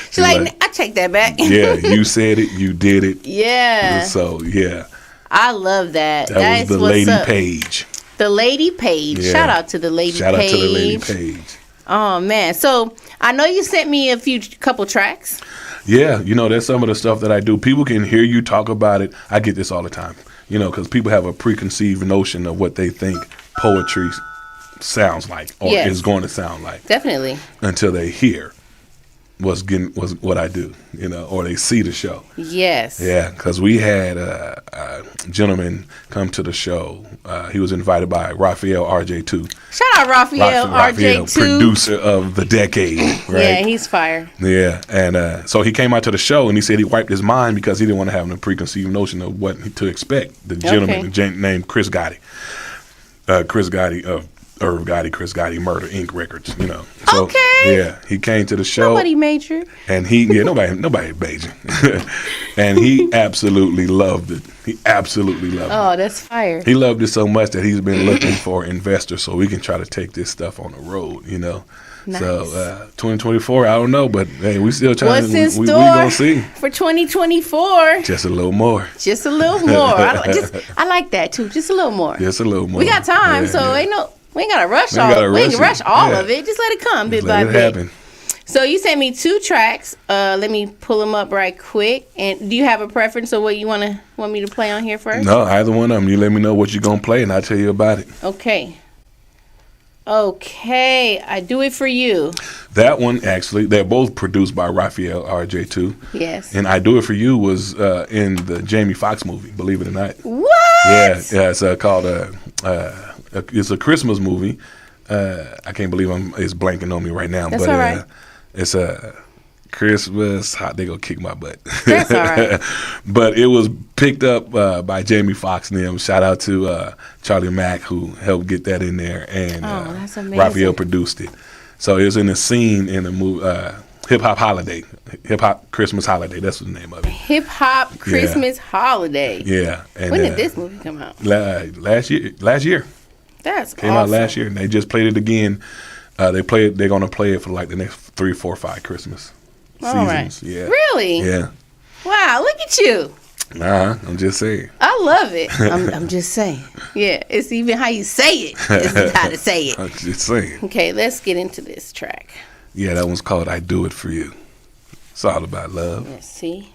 [SPEAKER 5] she's like, I take that back.
[SPEAKER 6] Yeah, you said it, you did it.
[SPEAKER 5] Yeah.
[SPEAKER 6] So yeah.
[SPEAKER 5] I love that.
[SPEAKER 6] That was the Lady Page.
[SPEAKER 5] The Lady Page. Yeah. Shout out to the Lady Page.
[SPEAKER 6] Shout out to the Lady Page.
[SPEAKER 5] Oh man. So I know you sent me a couple tracks.
[SPEAKER 6] Yeah, you know, that's some of the stuff that I do. People can hear you talk about it. I get this all the time, you know, because people have a preconceived notion of what they think poetry sounds like or is going to sound like.
[SPEAKER 5] Definitely.
[SPEAKER 6] Until they hear was what I do, you know, or they see the show.
[SPEAKER 5] Yes.
[SPEAKER 6] Yeah, because we had a gentleman come to the show. He was invited by Raphael RJ2.
[SPEAKER 5] Shout out Raphael RJ2.
[SPEAKER 6] Producer of the decade, right?
[SPEAKER 5] Yeah, he's fire.
[SPEAKER 6] Yeah, and so he came out to the show and he said he wiped his mind because he didn't want to have a preconceived notion of what to expect. The gentleman named Chris Gotti. Chris Gotti of Irv Gotti, Chris Gotti, Murder Inc. Records, you know. So, yeah, he came to the show.
[SPEAKER 5] Nobody majored.
[SPEAKER 6] And nobody majored. And he absolutely loved it. He absolutely loved it.
[SPEAKER 5] Oh, that's fire.
[SPEAKER 6] He loved it so much that he's been looking for investors so we can try to take this stuff on the road, you know. Nice. So 2024, I don't know, but hey, we still trying.
[SPEAKER 5] What's in store?
[SPEAKER 6] We gonna see
[SPEAKER 5] for 2024.
[SPEAKER 6] Just a little more.
[SPEAKER 5] Just a little more. I like that too. Just a little more.
[SPEAKER 6] Just a little more.
[SPEAKER 5] We got time, we ain't gotta rush We ain't rush all of it. Just let it come bit by bit. Happen. So you sent me 2 tracks. Let me pull them up right quick. And do you have a preference of what you want me to play on here first?
[SPEAKER 6] No, either one of them. You let me know what you're gonna play, and I'll tell you about it.
[SPEAKER 5] Okay, I Do It For You.
[SPEAKER 6] That one, actually, they're both produced by Raphael RJ2.
[SPEAKER 5] Yes.
[SPEAKER 6] And I Do It For You was in the Jamie Foxx movie, believe it or not.
[SPEAKER 5] What?
[SPEAKER 6] Yeah, it's called it's a Christmas movie. I can't believe it's blanking on me right now.
[SPEAKER 5] That's all right.
[SPEAKER 6] It's a Christmas. They gonna kick my butt.
[SPEAKER 5] That's all right.
[SPEAKER 6] But it was picked up by Jamie Foxx and them. Shout out to Charlie Mack who helped get that in there, and
[SPEAKER 5] that's amazing.
[SPEAKER 6] Raphael produced it. So it was in a scene in the movie Hip Hop Holiday, Hip Hop Christmas Holiday. That's the name of it.
[SPEAKER 5] Hip Hop Christmas Holiday.
[SPEAKER 6] Yeah. And,
[SPEAKER 5] when did this movie come out?
[SPEAKER 6] Last year.
[SPEAKER 5] That's
[SPEAKER 6] came out last year, and they just played it again. They're gonna play it for like the next 3, 4, 5 Christmas seasons.
[SPEAKER 5] Right.
[SPEAKER 6] Yeah.
[SPEAKER 5] Really?
[SPEAKER 6] Yeah.
[SPEAKER 5] Wow, look at you.
[SPEAKER 6] I'm just saying.
[SPEAKER 5] I love it. I'm just saying. Yeah, it's even how you say it. It's how to say it.
[SPEAKER 6] I'm just saying.
[SPEAKER 5] Okay, let's get into this track.
[SPEAKER 6] Yeah, that one's called I Do It For You. It's all about love.
[SPEAKER 5] Let's see.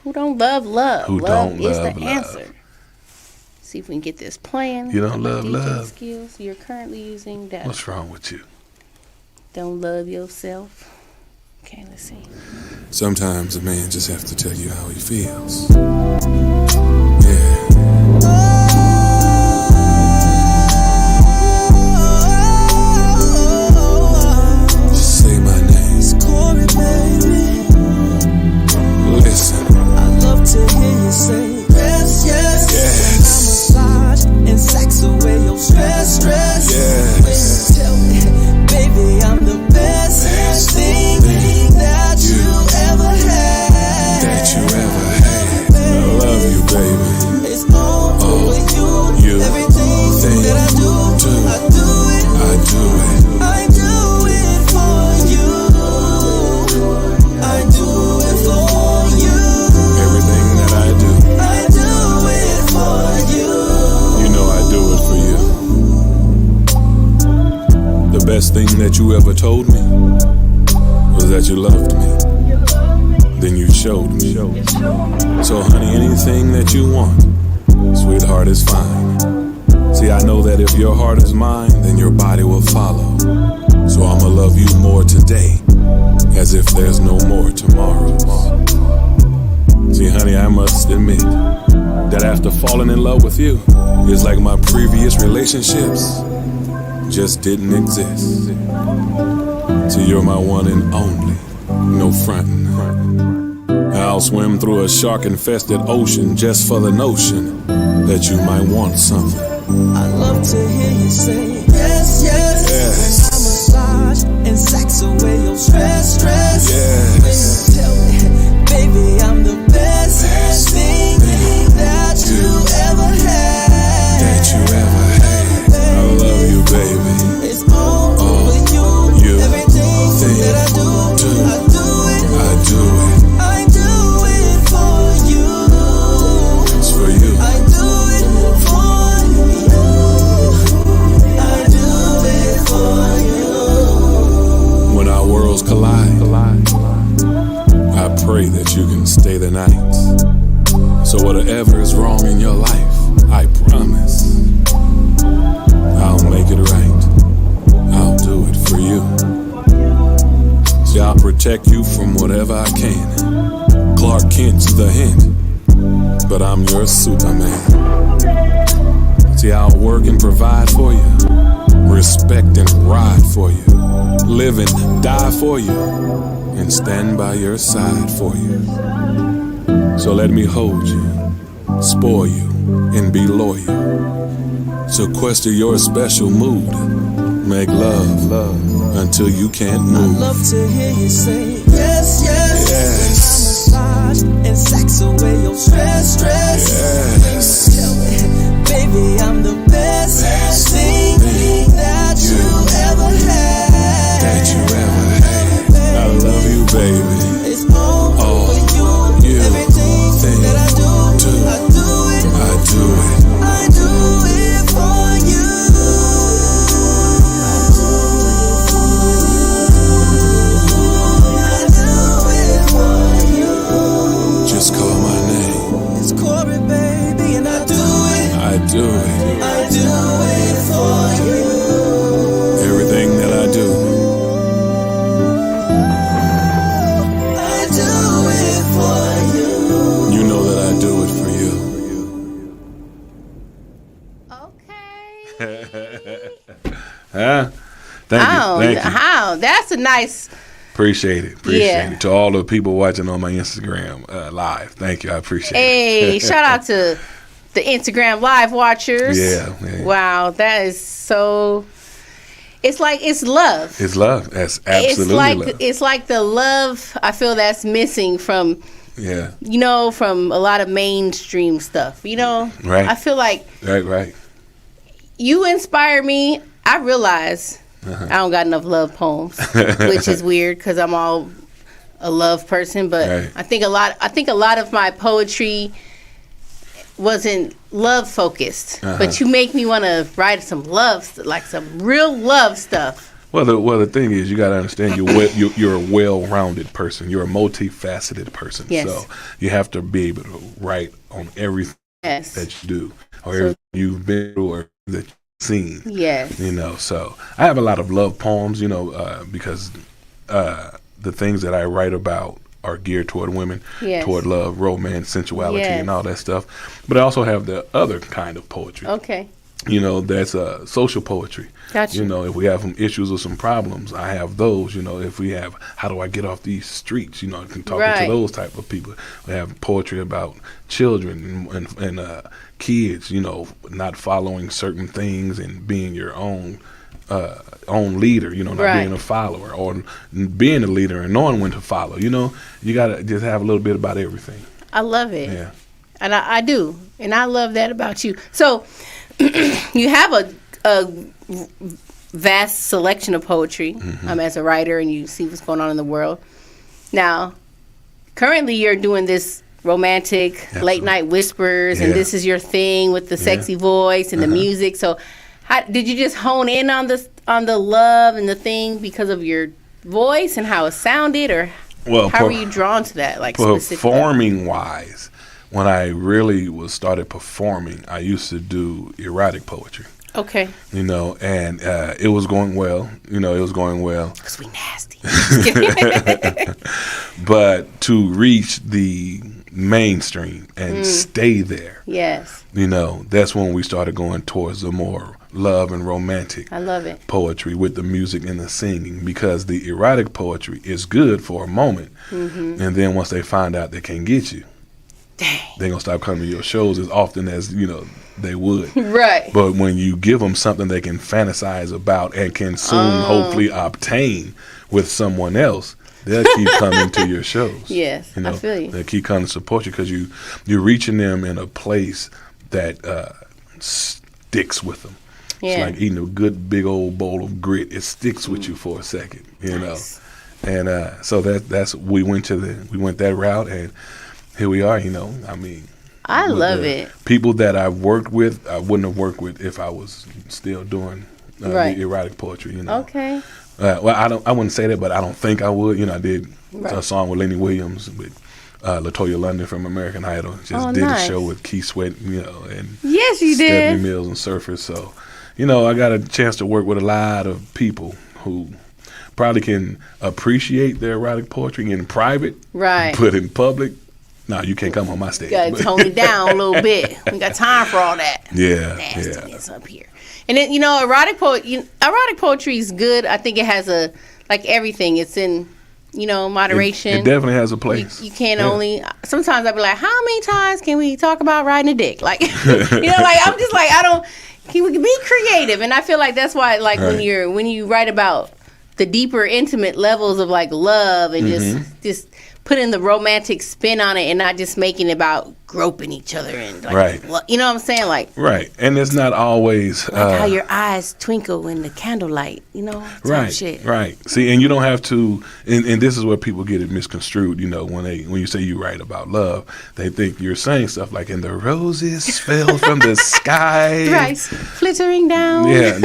[SPEAKER 5] Who don't love love?
[SPEAKER 6] Who
[SPEAKER 5] love
[SPEAKER 6] don't love
[SPEAKER 5] is the
[SPEAKER 6] love?
[SPEAKER 5] answer. See if we can get this playing.
[SPEAKER 6] You don't love love.
[SPEAKER 5] Skills you're currently using. That
[SPEAKER 6] What's wrong with you?
[SPEAKER 5] Don't love yourself. Okay, let's see.
[SPEAKER 6] Sometimes a man just has to tell you how he feels. Yeah. Just say my name. It's Corey, baby. Listen.
[SPEAKER 3] I love to hear you say yes, yes, yes. Massage and sex away your stress. Yes. When you tell me, baby, I'm the best thing that you ever had.
[SPEAKER 6] I love you, baby.
[SPEAKER 3] It's all for you. Everything
[SPEAKER 6] that you ever told me was that you loved me. Then you showed me. So honey, anything that you want, sweetheart, is fine. See, I know that if your heart is mine, then your body will follow. So I'ma love you more today, as if there's no more tomorrows. See, honey, I must admit that after falling in love with you, it's like my previous relationships just didn't exist. See, you're my one and only, no frontin'. I'll swim through a shark-infested ocean just for the notion that you might want something.
[SPEAKER 3] I love to hear you say yes, yes, yes. I massage and sex away your stress, stress. Yes. When you tell me, baby, I'm the best thing that you ever had.
[SPEAKER 6] That you ever had. I love you, baby.
[SPEAKER 3] It's all for you. Everything that I do it.
[SPEAKER 6] I do it.
[SPEAKER 3] I do it for you.
[SPEAKER 6] It's for you.
[SPEAKER 3] I do it for you. I do it for you.
[SPEAKER 6] When our worlds collide, I pray that you can stay the night. So whatever is wrong in your life, I promise I'll make it right. I'll do it for you. See, I'll protect you from whatever I can. Clark Kent's the hint, but I'm your Superman. See, I'll work and provide for you, respect and ride for you, live and die for you, and stand by your side for you. So let me hold you, spoil you, and be loyal. Sequester your special mood, make love until you can't move.
[SPEAKER 3] I love to hear you say yes, yes, yes. I massage and sex away your stress, stress.
[SPEAKER 6] Yes.
[SPEAKER 3] Tell me, baby, I'm the best thing that you ever had.
[SPEAKER 6] That you ever had. I love you, baby.
[SPEAKER 3] It's all for you. Everything that I do it.
[SPEAKER 6] I do it.
[SPEAKER 3] I do it for you. I do it for you.
[SPEAKER 6] Just call my name.
[SPEAKER 3] It's Corey, baby, and I do it.
[SPEAKER 6] I do it.
[SPEAKER 3] I do it for you.
[SPEAKER 6] Everything that I do,
[SPEAKER 3] I do it for you.
[SPEAKER 6] you know that I do it for you. Huh? Thank you.
[SPEAKER 5] How? That's a nice.
[SPEAKER 6] Appreciate it. To all the people watching on my Instagram live. Thank you. I appreciate it.
[SPEAKER 5] Hey, shout out to the Instagram live watchers.
[SPEAKER 6] Yeah.
[SPEAKER 5] Wow, that is so. It's like it's love.
[SPEAKER 6] It's love. That's absolutely love.
[SPEAKER 5] It's like the love I feel that's missing from.
[SPEAKER 6] Yeah.
[SPEAKER 5] From a lot of mainstream stuff.
[SPEAKER 6] Right.
[SPEAKER 5] I feel like.
[SPEAKER 6] Right.
[SPEAKER 5] You inspire me. I realize I don't got enough love poems, which is weird because I'm all a love person. But right. I think a lot of my poetry wasn't love focused. But you make me want to write some love, like some real love stuff.
[SPEAKER 6] Well, the thing is, you got to understand you're a well-rounded person. You're a multifaceted person.
[SPEAKER 5] Yes.
[SPEAKER 6] So you have to be able to write on everything that you do, or everything you've been through, or that you've seen.
[SPEAKER 5] Yes.
[SPEAKER 6] So I have a lot of love poems, because the things that I write about are geared toward women, toward love, romance, sensuality, and all that stuff. But I also have the other kind of poetry.
[SPEAKER 5] Okay.
[SPEAKER 6] That's social poetry.
[SPEAKER 5] Gotcha.
[SPEAKER 6] If we have some issues or some problems, I have those. If we have, how do I get off these streets? I can talk to those type of people. We have poetry about children and kids, not following certain things and being your own leader, not being a follower, or being a leader and knowing when to follow. You got to just have a little bit about everything.
[SPEAKER 5] I love it.
[SPEAKER 6] Yeah.
[SPEAKER 5] And I do. And I love that about you. So you have a vast selection of poetry as a writer, and you see what's going on in the world. Now, currently you're doing this romantic late night whispers, and this is your thing with the sexy voice and the music. So did you just hone in on on the love and the thing because of your voice and how it sounded, or how were you drawn to that? Like
[SPEAKER 6] performing wise, when I really started performing, I used to do erotic poetry.
[SPEAKER 5] Okay.
[SPEAKER 6] You know, and it was going well. You know, it was going well.
[SPEAKER 5] Because we nasty.
[SPEAKER 6] But to reach the mainstream and stay there.
[SPEAKER 5] Yes.
[SPEAKER 6] You know, that's when we started going towards the more love and romantic poetry with the music and the singing, because the erotic poetry is good for a moment. And then once they find out they can't get you, they're going to stop coming to your shows as often as, you know, they would.
[SPEAKER 5] Right.
[SPEAKER 6] But when you give them something they can fantasize about and can soon hopefully obtain with someone else, they'll keep coming to your shows.
[SPEAKER 5] Yes,
[SPEAKER 6] you know,
[SPEAKER 5] I feel you.
[SPEAKER 6] They'll keep coming to support you because you're reaching them in a place that sticks with them. Yeah. It's like eating a good big old bowl of grit. It sticks with you for a second, you know. And so we went that route, and here we are, you know. I mean,
[SPEAKER 5] I love it.
[SPEAKER 6] People that I've worked with, I wouldn't have worked with if I was still doing the erotic poetry, you know.
[SPEAKER 5] Okay.
[SPEAKER 6] Well, I wouldn't say that, but I don't think I would. You know, I did a song with Lenny Williams, with LaToya London from American Idol. Just did a show with Keith Sweat, you know, and
[SPEAKER 5] yes, you
[SPEAKER 6] Stephanie
[SPEAKER 5] did.
[SPEAKER 6] Mills and Surfers. So, you know, I got a chance to work with a lot of people who probably can appreciate their erotic poetry in private,
[SPEAKER 5] right?
[SPEAKER 6] But in public, no, you can't come on my stage.
[SPEAKER 5] You gotta tone it down a little bit. We got time for all that.
[SPEAKER 6] Yeah,
[SPEAKER 5] nastiness up here. And then, you know, erotic poetry is good. I think it has like everything. It's in, you know, moderation.
[SPEAKER 6] It definitely has a place.
[SPEAKER 5] You can't only. Sometimes I'll be like, how many times can we talk about riding a dick? Like, you know, like I'm just like, can we be creative? And I feel like that's why, like, when you write about the deeper, intimate levels of like love and just putting the romantic spin on it and not just making it about groping each other and like, you know what I'm saying? Like,
[SPEAKER 6] right. And it's not always
[SPEAKER 5] like how your eyes twinkle in the candlelight, you know? Shit.
[SPEAKER 6] Right. See, and you don't have to, and this is where people get it misconstrued, you know, when you say you write about love, they think you're saying stuff like, and the roses fell from the sky.
[SPEAKER 5] Right. Flittering down.
[SPEAKER 6] Yeah,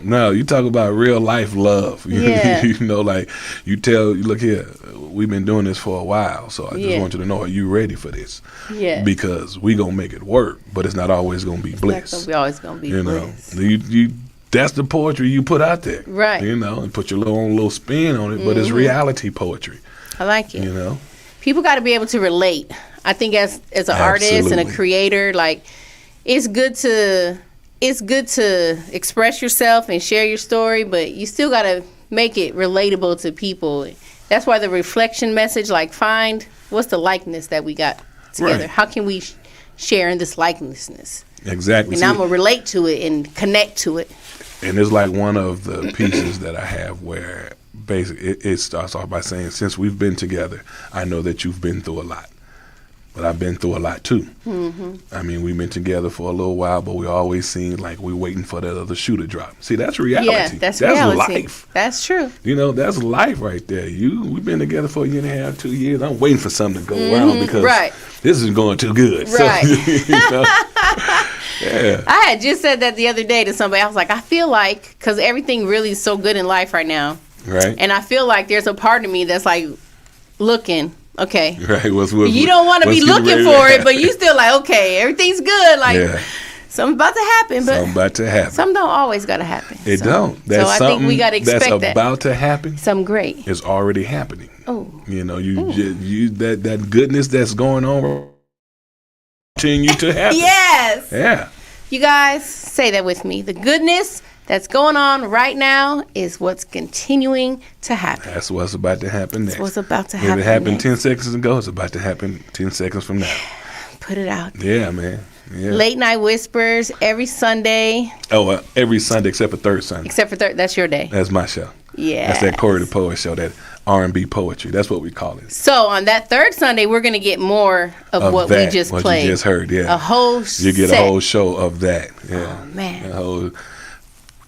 [SPEAKER 6] no. You talk about real life love. You know, like look here, we've been doing this for a while, so I just want you to know, are you ready for this?
[SPEAKER 5] Yeah.
[SPEAKER 6] Because we gonna make it work, but it's not always gonna be bliss.
[SPEAKER 5] It's not always gonna be bliss.
[SPEAKER 6] You that's the poetry you put out there,
[SPEAKER 5] right?
[SPEAKER 6] You know, and put your own little spin on it, but it's reality poetry.
[SPEAKER 5] I like it.
[SPEAKER 6] You know,
[SPEAKER 5] people got to be able to relate. I think as an artist and a creator, like it's good to express yourself and share your story, but you still got to make it relatable to people. That's why the reflection message, like, find what's the likeness that we got together. Right. How can we share in this likeness?
[SPEAKER 6] Exactly.
[SPEAKER 5] And I'm going to relate to it and connect to it.
[SPEAKER 6] And it's like one of the pieces that I have where basically it starts off by saying, since we've been together, I know that you've been through a lot. But I've been through a lot too. I mean, we've been together for a little while, but we always seem like we're waiting for that other shoe to drop. See, that's reality.
[SPEAKER 5] Yeah, that's reality.
[SPEAKER 6] Life.
[SPEAKER 5] That's true.
[SPEAKER 6] You know, that's life right there. We've been together for a year and a half, 2 years. I'm waiting for something to go around because this isn't going too good.
[SPEAKER 5] Right.
[SPEAKER 6] So, you know, yeah.
[SPEAKER 5] I had just said that the other day to somebody. I was like, I feel like, because everything really is so good in life right now.
[SPEAKER 6] Right.
[SPEAKER 5] And I feel like there's a part of me that's like looking. Okay.
[SPEAKER 6] Right.
[SPEAKER 5] You don't want to be looking for it, but you still like, okay, everything's good. Like, something's about to happen. But
[SPEAKER 6] something about to happen.
[SPEAKER 5] Something don't always got to happen.
[SPEAKER 6] It don't.
[SPEAKER 5] So I think we got to expect
[SPEAKER 6] that's about to happen.
[SPEAKER 5] Something great.
[SPEAKER 6] It's already happening.
[SPEAKER 5] Oh.
[SPEAKER 6] You know, you that goodness that's going on continue to happen.
[SPEAKER 5] Yes.
[SPEAKER 6] Yeah.
[SPEAKER 5] You guys, say that with me. The goodness that's going on right now is what's continuing to happen.
[SPEAKER 6] That's what's about to happen next.
[SPEAKER 5] That's what's about to happen.
[SPEAKER 6] If it happened
[SPEAKER 5] next.
[SPEAKER 6] 10 seconds ago, it's about to happen 10 seconds from now.
[SPEAKER 5] Put it out there.
[SPEAKER 6] Yeah, man. Yeah.
[SPEAKER 5] Late Night Whispers every Sunday.
[SPEAKER 6] Oh, every Sunday except for third Sunday.
[SPEAKER 5] Except for third. That's your day.
[SPEAKER 6] That's my show.
[SPEAKER 5] Yeah.
[SPEAKER 6] That's that Corey the Poet show, that R&B poetry. That's what we call it.
[SPEAKER 5] So on that third Sunday, we're going to get more of what we just played.
[SPEAKER 6] What you just heard, yeah.
[SPEAKER 5] A whole
[SPEAKER 6] You get a whole show of that. Yeah.
[SPEAKER 5] Oh, man.
[SPEAKER 6] A whole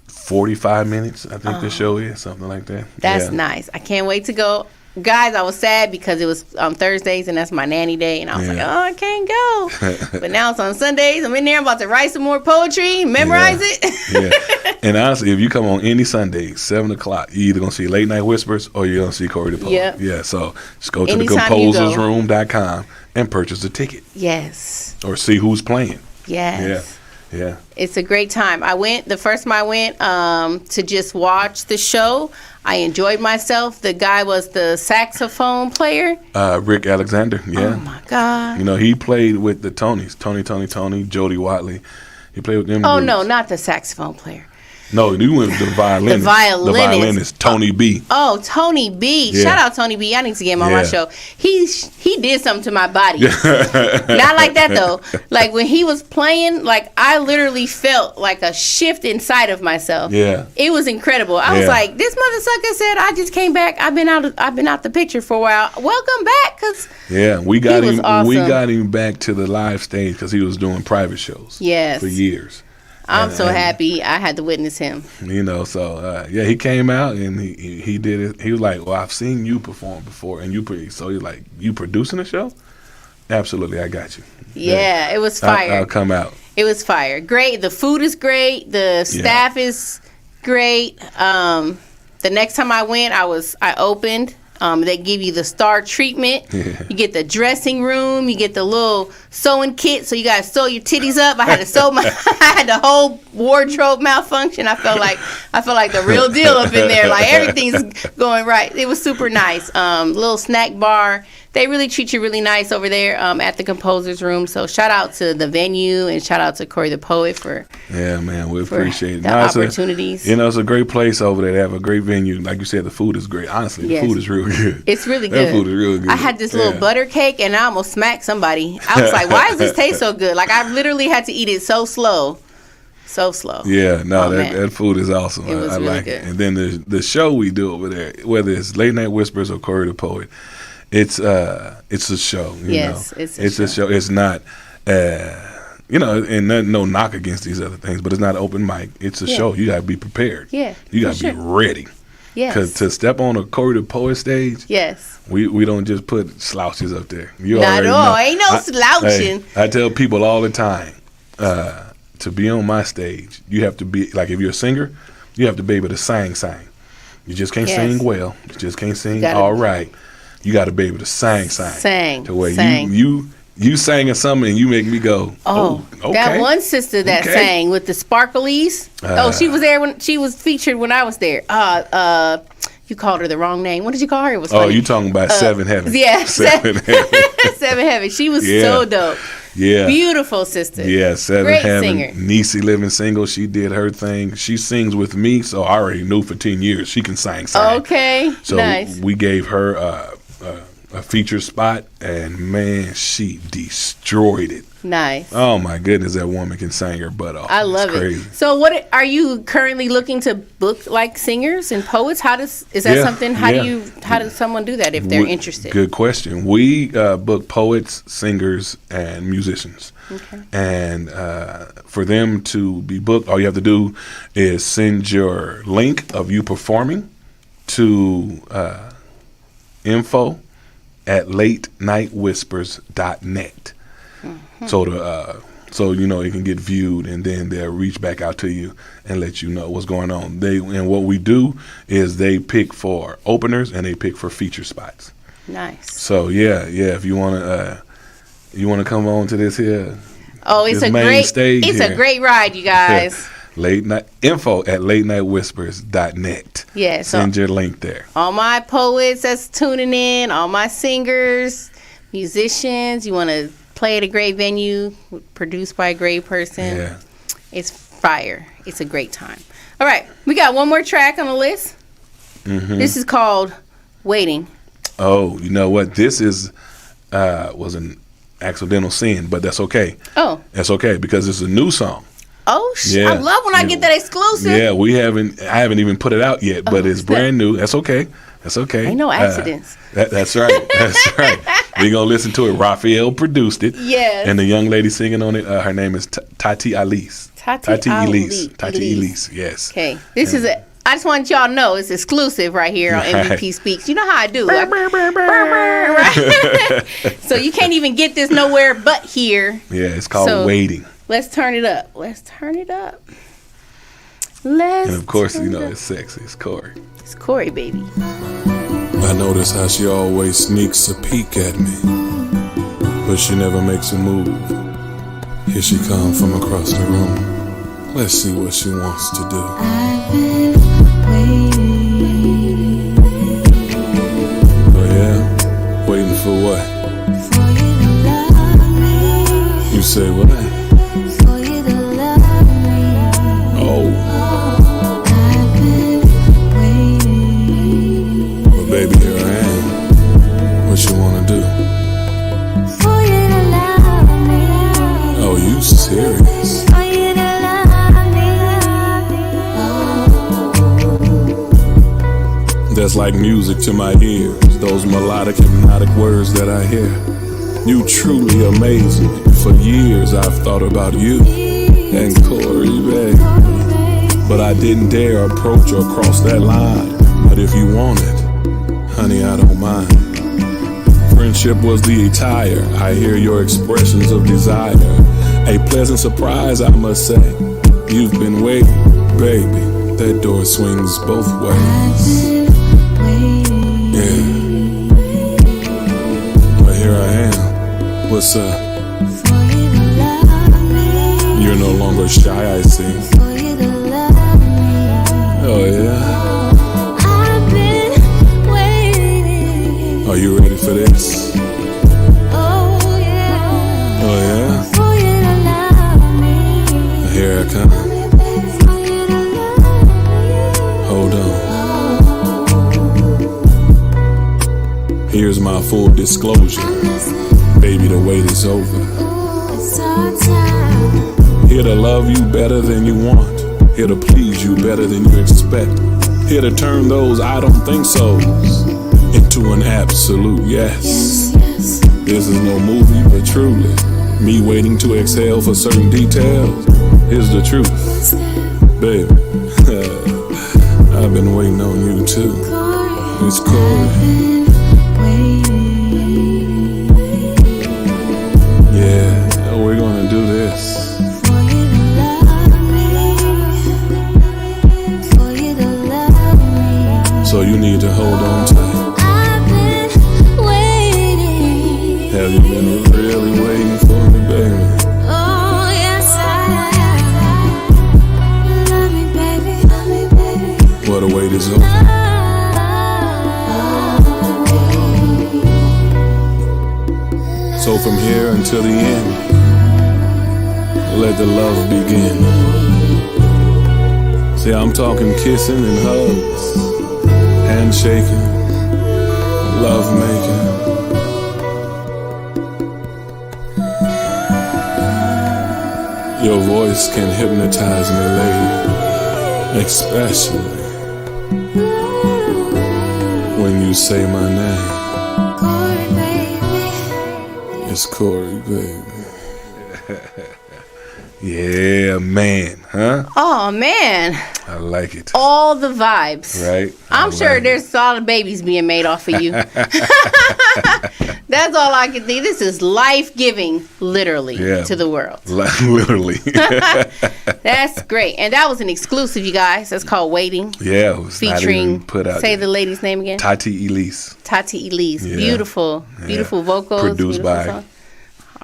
[SPEAKER 6] 45 minutes, I think the show is, something like that.
[SPEAKER 5] That's nice. I can't wait to go. guys, I was sad because it was on Thursdays and that's my nanny day, and I was like, oh, I can't go. But now it's on Sundays. I'm in there. I'm about to write some more poetry, memorize it.
[SPEAKER 6] And honestly, if you come on any Sunday, 7 o'clock, you're either gonna see Late Night Whispers or you're gonna see Corey the Poet. Yeah. So just go to thecomposersroom.com and purchase a ticket.
[SPEAKER 5] Yes.
[SPEAKER 6] Or see who's playing.
[SPEAKER 5] Yes.
[SPEAKER 6] Yeah.
[SPEAKER 5] It's a great time. The first time I went to just watch the show, I enjoyed myself. The guy was the saxophone player.
[SPEAKER 6] Rick Alexander, yeah.
[SPEAKER 5] Oh, my God.
[SPEAKER 6] You know, he played with the Tonys. Tony, Jody Watley. He played with them.
[SPEAKER 5] Oh, no, not the saxophone player.
[SPEAKER 6] No, you went with the violinist.
[SPEAKER 5] The violinist,
[SPEAKER 6] Tony B.
[SPEAKER 5] Oh, Tony B. Yeah. Shout out Tony B. I need to get him on my show. He did something to my body. Not like that though. Like when he was playing, like I literally felt like a shift inside of myself. Yeah. It was incredible. I was like, this mother sucker said I just came back. I've been out the picture for a while. Welcome back, cause
[SPEAKER 6] we got him. Awesome. We got him back to the live stage because he was doing private shows.
[SPEAKER 5] Yes.
[SPEAKER 6] For years.
[SPEAKER 5] I'm so happy I had to witness him.
[SPEAKER 6] You know, so he came out and he did it. He was like, "Well, I've seen you perform before, and so he's like, you producing a show? Absolutely, I got you."
[SPEAKER 5] Yeah, it was fire.
[SPEAKER 6] I'll come out.
[SPEAKER 5] It was fire. Great. The food is great. The staff is great. The next time I went, I opened. They give you the star treatment. Yeah. You get the dressing room. You get the little sewing kit, so you gotta sew your titties up. I had to sew I had the whole wardrobe malfunction. I felt like the real deal up in there. Like everything's going right. It was super nice. Little snack bar. They really treat you really nice over there at the Composers Room. So shout out to the venue and shout out to Corey the Poet for
[SPEAKER 6] we appreciate it.
[SPEAKER 5] The opportunities.
[SPEAKER 6] It's a great place over there. They have a great venue. Like you said, the food is great. Honestly, the food is real good.
[SPEAKER 5] It's really good.
[SPEAKER 6] That food is real good.
[SPEAKER 5] I had this little butter cake and I almost smacked somebody. I was like, why does this taste so good? Like I literally had to eat it so slow. So slow.
[SPEAKER 6] Yeah, no, that food is awesome.
[SPEAKER 5] It was
[SPEAKER 6] I
[SPEAKER 5] really
[SPEAKER 6] like
[SPEAKER 5] good.
[SPEAKER 6] it. And then the show we do over there, whether it's Late Night Whispers or Corey the Poet, it's a show.
[SPEAKER 5] Yes, it's a show.
[SPEAKER 6] It's not, and no knock against these other things, but it's not open mic. It's a show. You got to be prepared.
[SPEAKER 5] Yeah,
[SPEAKER 6] you got to be ready.
[SPEAKER 5] Yes.
[SPEAKER 6] Because to step on a Corey the Poet stage,
[SPEAKER 5] yes,
[SPEAKER 6] we don't just put slouches up there. You
[SPEAKER 5] not at all.
[SPEAKER 6] Know.
[SPEAKER 5] Ain't no slouching.
[SPEAKER 6] I tell people all the time, to be on my stage, you have to be like if you're a singer, you have to be able to sing. You just can't sing well. You just can't sing all right. You got to be able to sing. To where you singing something and you make me go, oh, okay.
[SPEAKER 5] That one sister that sang with the sparklies. She was there when she was featured when I was there. You called her the wrong name. What did you call her? It was funny.
[SPEAKER 6] You talking about Seven Heaven.
[SPEAKER 5] Yeah.
[SPEAKER 6] Seven Heaven.
[SPEAKER 5] Seven Heaven. She was so dope.
[SPEAKER 6] Yeah.
[SPEAKER 5] Beautiful sister.
[SPEAKER 6] Yeah, Seven
[SPEAKER 5] Great
[SPEAKER 6] Heaven.
[SPEAKER 5] Singer.
[SPEAKER 6] Niecy Living Single. She did her thing. She sings with me, so I already knew for 10 years she can sing.
[SPEAKER 5] Okay.
[SPEAKER 6] So
[SPEAKER 5] nice.
[SPEAKER 6] We gave her a feature spot, and man, she destroyed it.
[SPEAKER 5] Nice.
[SPEAKER 6] Oh my goodness, that woman can sing her butt off.
[SPEAKER 5] I love it. So, what are you currently looking to book, like singers and poets? Is that something? How does someone do that if they're interested?
[SPEAKER 6] Good question. We book poets, singers, and musicians.
[SPEAKER 5] Okay. And
[SPEAKER 6] for them to be booked, all you have to do is send your link of you performing to info@latenightwhispers.net. Mm-hmm. So it can get viewed, and then they'll reach back out to you and let you know what's going on. And what we do is they pick for openers and they pick for feature spots.
[SPEAKER 5] Nice.
[SPEAKER 6] So if you wanna come on to this here.
[SPEAKER 5] Oh, it's a great ride, you guys.
[SPEAKER 6] info@latenightwhispers.net.
[SPEAKER 5] Yeah,
[SPEAKER 6] send your link there.
[SPEAKER 5] All my poets that's tuning in, all my singers, musicians, you want to play at a great venue, produced by a great person.
[SPEAKER 6] Yeah.
[SPEAKER 5] It's fire. It's a great time. All right, we got one more track on the list. Mm-hmm. This is called Waiting.
[SPEAKER 6] Oh, you know what? This is was an accidental sin, but that's okay.
[SPEAKER 5] Oh.
[SPEAKER 6] That's okay because it's a new song.
[SPEAKER 5] Oh, I love when I get that exclusive.
[SPEAKER 6] Yeah, I haven't even put it out yet, but it's brand new. That's okay. Ain't
[SPEAKER 5] no accidents.
[SPEAKER 6] That's right. That's right. We're going to listen to it. Raphael produced it.
[SPEAKER 5] Yes.
[SPEAKER 6] And the young lady singing on it, her name is Tati Elise.
[SPEAKER 5] Tati Elise.
[SPEAKER 6] Tati Elise, yes.
[SPEAKER 5] Okay. This is I just want y'all to know it's exclusive right here on MVP Speaks. You know how I do. Right? So you can't even get this nowhere but here.
[SPEAKER 6] Yeah, it's called Waiting.
[SPEAKER 5] Let's turn it up.
[SPEAKER 6] And of course, you know, it's sexy. It's Corey.
[SPEAKER 5] It's Corey, baby.
[SPEAKER 4] I notice how she always sneaks a peek at me, but she never makes a move. Here she comes from across the room. Let's see what she wants to do.
[SPEAKER 3] I've been waiting.
[SPEAKER 4] Oh yeah? Waiting for what?
[SPEAKER 3] For you to love me.
[SPEAKER 4] You say what?
[SPEAKER 3] For you to love me.
[SPEAKER 4] Oh.
[SPEAKER 3] I've been waiting.
[SPEAKER 4] Well, baby, here I am. What you wanna do?
[SPEAKER 3] For you to love me.
[SPEAKER 4] Oh, you serious?
[SPEAKER 3] For you to love me.
[SPEAKER 4] That's like music to my ears, those melodic, hypnotic words that I hear. You truly amaze me. For years I've thought about you and Corey, babe. But I didn't dare approach or cross that line. But if you want it, honey, I don't mind. Friendship was the attire. I hear your expressions of desire. A pleasant surprise, I must say. You've been waiting, baby. That door swings both ways. Yeah. But here I am. What's up? You're no longer shy, I see. Oh yeah?
[SPEAKER 3] I've been waiting.
[SPEAKER 4] Are you ready for this?
[SPEAKER 3] Oh yeah.
[SPEAKER 4] Oh yeah?
[SPEAKER 3] For you to love me.
[SPEAKER 4] Here I come.
[SPEAKER 3] For you to love me.
[SPEAKER 4] Hold on. Here's my full disclosure. Baby, the wait is over.
[SPEAKER 3] It's our time.
[SPEAKER 4] Here to love you better than you want. Here to please you better than you expect. Here to turn those I don't think so's into an absolute yes.
[SPEAKER 3] Yes.
[SPEAKER 4] This is no movie, but truly, me waiting to exhale for certain details is the truth. Baby, I've been waiting on you too. It's Corey. Yeah, we're gonna do this.
[SPEAKER 3] For you to love me. For you to love me.
[SPEAKER 4] So you need to hold on tight.
[SPEAKER 3] I've been waiting.
[SPEAKER 4] Have you been really waiting for me, baby?
[SPEAKER 3] Oh yes I have. Love me baby, love me baby.
[SPEAKER 4] Well, the wait is over. So from here until the end, let the love begin. See, I'm talking kissing and hugs, handshaking, love making. Your voice can hypnotize me, lady, especially when you say my name.
[SPEAKER 3] Corey baby.
[SPEAKER 4] It's Corey, baby.
[SPEAKER 6] Yeah, man, huh?
[SPEAKER 5] Oh man,
[SPEAKER 6] I like it.
[SPEAKER 5] all the vibes.
[SPEAKER 6] Right?
[SPEAKER 5] I'm sure there's solid babies being made off of you. That's all I can think. This is life-giving, literally, to the world.
[SPEAKER 6] Literally.
[SPEAKER 5] That's great. And that was an exclusive, you guys. That's called Waiting.
[SPEAKER 6] Yeah, it was
[SPEAKER 5] featuring,
[SPEAKER 6] put out
[SPEAKER 5] say
[SPEAKER 6] there.
[SPEAKER 5] the lady's name again.
[SPEAKER 6] Tati Elise.
[SPEAKER 5] Tati Elise.
[SPEAKER 6] Yeah.
[SPEAKER 5] Beautiful vocals.
[SPEAKER 6] Produced
[SPEAKER 5] beautiful
[SPEAKER 6] by
[SPEAKER 5] song.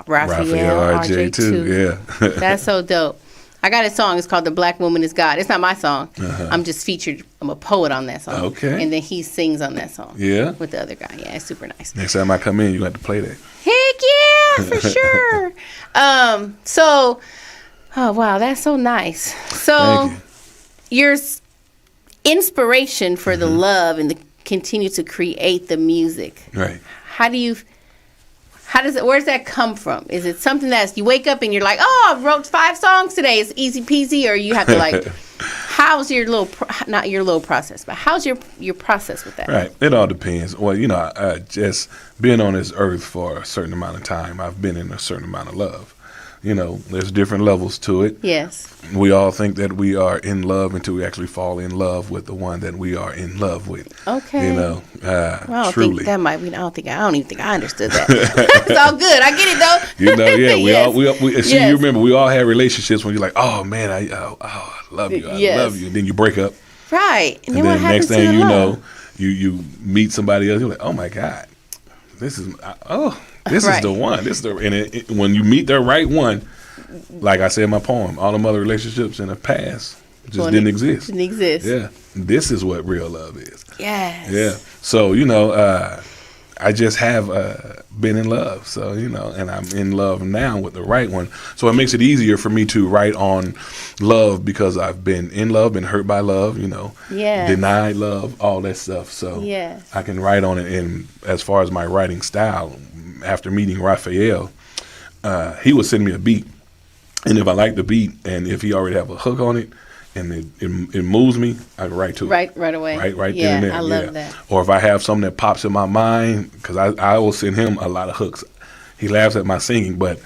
[SPEAKER 5] Raphael
[SPEAKER 6] RJ too. Yeah.
[SPEAKER 5] That's so dope. I got a song. It's called "The Black Woman Is God." It's not my song. I'm just featured. I'm a poet on that song.
[SPEAKER 6] Okay.
[SPEAKER 5] And then he sings on that song.
[SPEAKER 6] Yeah.
[SPEAKER 5] With the other guy. Yeah, it's super nice.
[SPEAKER 6] Next time I come in, you have to play that.
[SPEAKER 5] Heck yeah, for sure. So, oh wow, that's so nice. So,
[SPEAKER 6] Thank you.
[SPEAKER 5] your inspiration for the love and the continue to create the music.
[SPEAKER 6] Right.
[SPEAKER 5] Where's that come from? Is it something that's you wake up and you're like, oh, I wrote 5 songs today, it's easy peasy, or you have to like, how's your not your little process, but how's your process with that?
[SPEAKER 6] Right. It all depends. Well, you know, just being on this earth for a certain amount of time, I've been in a certain amount of love. you know, there's different levels to it.
[SPEAKER 5] Yes.
[SPEAKER 6] We all think that we are in love until we actually fall in love with the one that we are in love with.
[SPEAKER 5] Okay.
[SPEAKER 6] You know,
[SPEAKER 5] well, I
[SPEAKER 6] truly.
[SPEAKER 5] think that might be. I don't even think I understood that. It's all good. I get it though.
[SPEAKER 6] You know, yeah.
[SPEAKER 5] Yes.
[SPEAKER 6] We see.
[SPEAKER 5] Yes.
[SPEAKER 6] You remember, we all had relationships when you're like, oh man, I love you, I love you, and then you break up.
[SPEAKER 5] Right.
[SPEAKER 6] And then
[SPEAKER 5] what
[SPEAKER 6] next
[SPEAKER 5] to
[SPEAKER 6] thing
[SPEAKER 5] the
[SPEAKER 6] you
[SPEAKER 5] love?
[SPEAKER 6] know, you meet somebody else. You're like, oh my God, this is is the one. This is the when you meet the right one. Like I said in my poem, all them other relationships in the past just didn't exist.
[SPEAKER 5] Didn't exist.
[SPEAKER 6] Yeah, this is what real love is.
[SPEAKER 5] Yes.
[SPEAKER 6] Yeah. So you know, I just have been in love. So you know, and I'm in love now with the right one. So it makes it easier for me to write on love because I've been in love, been hurt by love. You know, denied love, all that stuff. So I can write on it. And as far as my writing style, after meeting Raphael, he would send me a beat. And if I like the beat, and if he already have a hook on it, and it moves me, I can write to it. Right away. Right there and there.
[SPEAKER 5] I love that.
[SPEAKER 6] Or if I have something that pops in my mind, because I will send him a lot of hooks. He laughs at my singing, but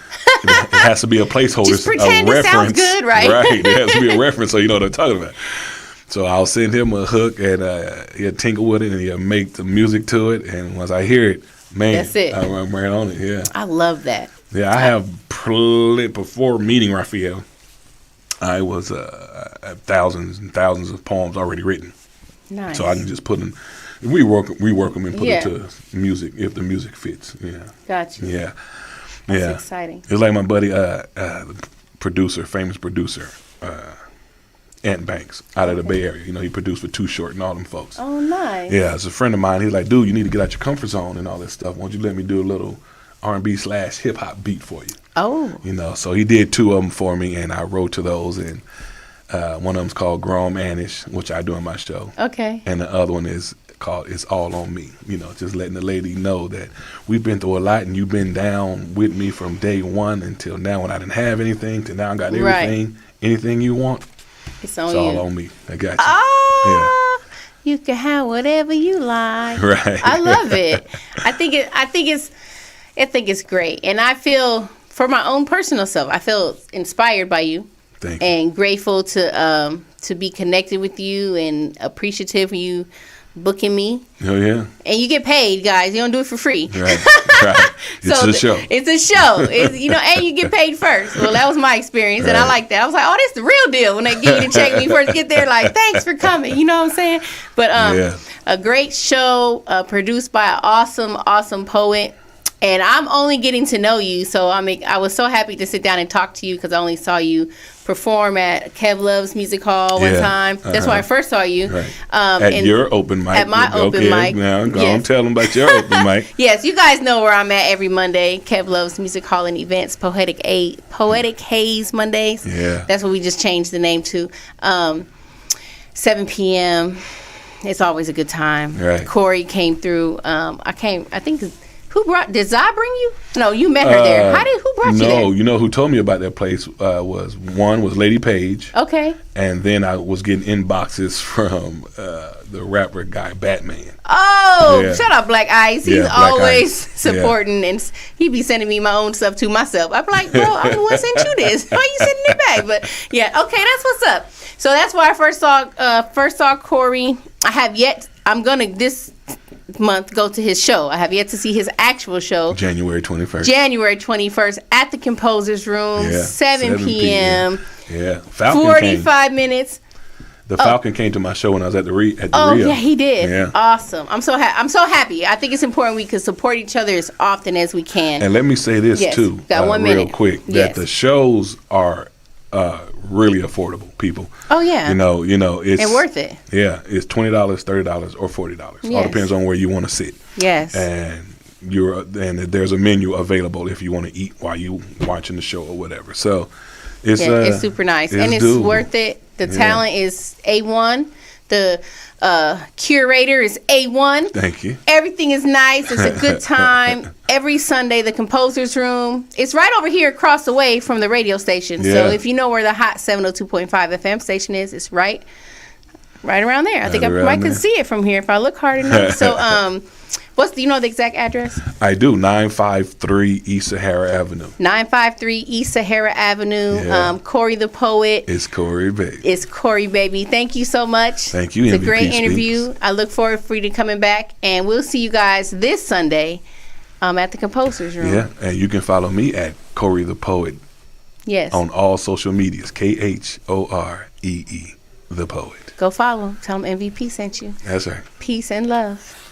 [SPEAKER 6] it has to be a placeholder,
[SPEAKER 5] Just pretend
[SPEAKER 6] a reference.
[SPEAKER 5] It sounds good, right?
[SPEAKER 6] Right. It has to be a reference so you know what I'm talking about. So I'll send him a hook, and he'll tinkle with it, and he'll make the music to it. And once I hear it, man,
[SPEAKER 5] that's it.
[SPEAKER 6] I'm right on it, yeah.
[SPEAKER 5] I love that.
[SPEAKER 6] Yeah, I have before meeting Raphael, I was thousands and thousands of poems already written.
[SPEAKER 5] Nice.
[SPEAKER 6] So I can just put them, rework them and put it to music if the music fits. Yeah.
[SPEAKER 5] Gotcha.
[SPEAKER 6] Yeah.
[SPEAKER 5] That's exciting.
[SPEAKER 6] It's like my buddy, famous producer, Ant Banks, out of the Bay Area. You know, he produced for Too Short and all them folks.
[SPEAKER 5] Oh, nice.
[SPEAKER 6] Yeah, it's a friend of mine. He's like, dude, you need to get out your comfort zone and all that stuff. Won't you let me do a little R&B/hip-hop beat for you?
[SPEAKER 5] Oh.
[SPEAKER 6] You know, so he did 2 of them for me, and I wrote to those, and one of them's called Grown Manish, which I do on my show.
[SPEAKER 5] Okay.
[SPEAKER 6] And the other one is called It's All On Me. You know, just letting the lady know that we've been through a lot, and you've been down with me from day one until now when I didn't have anything, to now I got everything. Right. Anything you want, it's all on me. I got you.
[SPEAKER 5] Oh, yeah. You can have whatever you like.
[SPEAKER 6] Right.
[SPEAKER 5] I love it. I think it's great, and I feel, for my own personal self, I feel inspired by you.
[SPEAKER 6] Thank you.
[SPEAKER 5] And grateful to be connected with you, and appreciative of you booking me.
[SPEAKER 6] Oh yeah.
[SPEAKER 5] And you get paid, guys. You don't do it for free.
[SPEAKER 6] Right. Right. It's a show.
[SPEAKER 5] It's a show. It's, you know, and you get paid first. Well, that was my experience, and I like that. I was like, oh, this is the real deal. When they give you the check when you first get there, like, thanks for coming. You know what I'm saying? But a great show produced by an awesome poet. And I'm only getting to know you, so I was so happy to sit down and talk to you, because I only saw you perform at Kev Love's Music Hall one time. That's where I first saw you.
[SPEAKER 6] Right. At your open mic.
[SPEAKER 5] At my open mic.
[SPEAKER 6] Now, go on, tell them about your open mic.
[SPEAKER 5] Yes, you guys know where I'm at every Monday. Kev Love's Music Hall and Events, Poetic Haze Mondays.
[SPEAKER 6] Yeah.
[SPEAKER 5] That's what we just changed the name to. 7 p.m. It's always a good time.
[SPEAKER 6] Right.
[SPEAKER 5] Corey came through. Did Zah bring you? No, you met her there. Who brought you there?
[SPEAKER 6] No, you know who told me about that place was Lady Page.
[SPEAKER 5] Okay.
[SPEAKER 6] And then I was getting inboxes from the rapper guy Batman.
[SPEAKER 5] Oh, yeah. Shout out Black Ice. He's always supporting, and he be sending me my own stuff to myself. I'm like, bro, I'm the one sent you this. Why are you sending it back? But yeah, okay, that's what's up. So that's why I first saw Corey. I'm gonna this month go to his show. I have yet to see his actual show.
[SPEAKER 6] January 21st.
[SPEAKER 5] January 21st at the Composers Room, 7 p.m.
[SPEAKER 6] Yeah. Falcon
[SPEAKER 5] 45 minutes.
[SPEAKER 6] The Falcon came to my show when I was at the Rio.
[SPEAKER 5] Oh, yeah, he did.
[SPEAKER 6] Yeah.
[SPEAKER 5] Awesome. I'm so happy. I think it's important we can support each other as often as we can.
[SPEAKER 6] And let me say this, too.
[SPEAKER 5] Got 1 minute.
[SPEAKER 6] Real quick. That the shows are really affordable, people.
[SPEAKER 5] Oh, yeah.
[SPEAKER 6] You know, it's...
[SPEAKER 5] And worth it.
[SPEAKER 6] Yeah. It's $20, $30, or $40. Yes. All depends on where you want to sit.
[SPEAKER 5] Yes.
[SPEAKER 6] And there's a menu available if you want to eat while you watching the show or whatever. So, it's super nice.
[SPEAKER 5] And it's doable. Worth it. The talent is A1. The curator is A1.
[SPEAKER 6] Thank you.
[SPEAKER 5] Everything is nice. It's a good time. Every Sunday, the Composers Room. It's right over here across the way from the radio station. Yeah. So if you know where the hot 702.5 FM station is, it's right around there. I think I might can see it from here if I look hard enough. So Do you know the exact address?
[SPEAKER 6] I do. 953 East Sahara Avenue.
[SPEAKER 5] 953 East Sahara Avenue. Yeah. Corey the Poet.
[SPEAKER 6] It's Corey Baby.
[SPEAKER 5] It's Corey Baby. Thank you so much.
[SPEAKER 6] Thank you.
[SPEAKER 5] It's
[SPEAKER 6] MVP
[SPEAKER 5] a great
[SPEAKER 6] Speaks.
[SPEAKER 5] interview. I look forward for you to coming back, and we'll see you guys this Sunday at the Composers Room.
[SPEAKER 6] Yeah, and you can follow me at Corey the Poet.
[SPEAKER 5] Yes.
[SPEAKER 6] On all social medias. KHOREE the Poet.
[SPEAKER 5] Go follow him. Tell him MVP sent you.
[SPEAKER 6] That's right.
[SPEAKER 5] Peace and love.